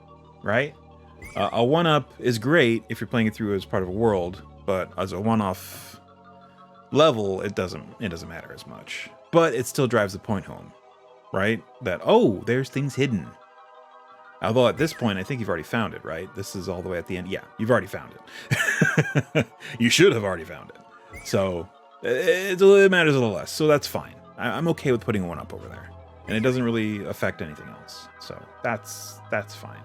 right? A 1-up is great if you're playing it through as part of a world, but as a one-off level, it doesn't matter as much. But it still drives the point home, right? That, oh, there's things hidden. Although at this point, I think you've already found it, right? This is all the way at the end. Yeah, you've already found it. You should have already found it. So it matters a little less. So that's fine. I'm okay with putting a 1-up over there. And it doesn't really affect anything else. So that's fine.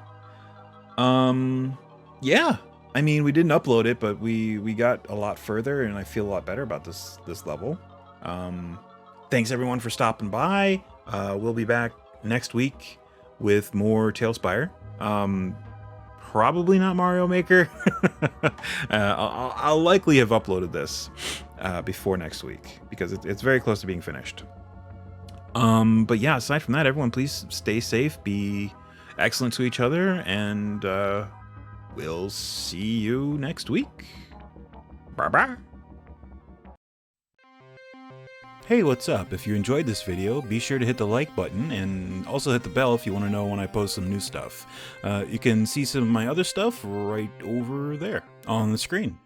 Yeah. I mean, we didn't upload it, but we got a lot further, and I feel a lot better about this level. Thanks everyone for stopping by. We'll be back next week with more TaleSpire. Probably not Mario Maker. I'll likely have uploaded this before next week because it's very close to being finished. But yeah, aside from that, everyone please stay safe, be excellent to each other, and we'll see you next week. Bye-bye. Hey, what's up? If you enjoyed this video, be sure to hit the like button and also hit the bell if you want to know when I post some new stuff. You can see some of my other stuff right over there on the screen.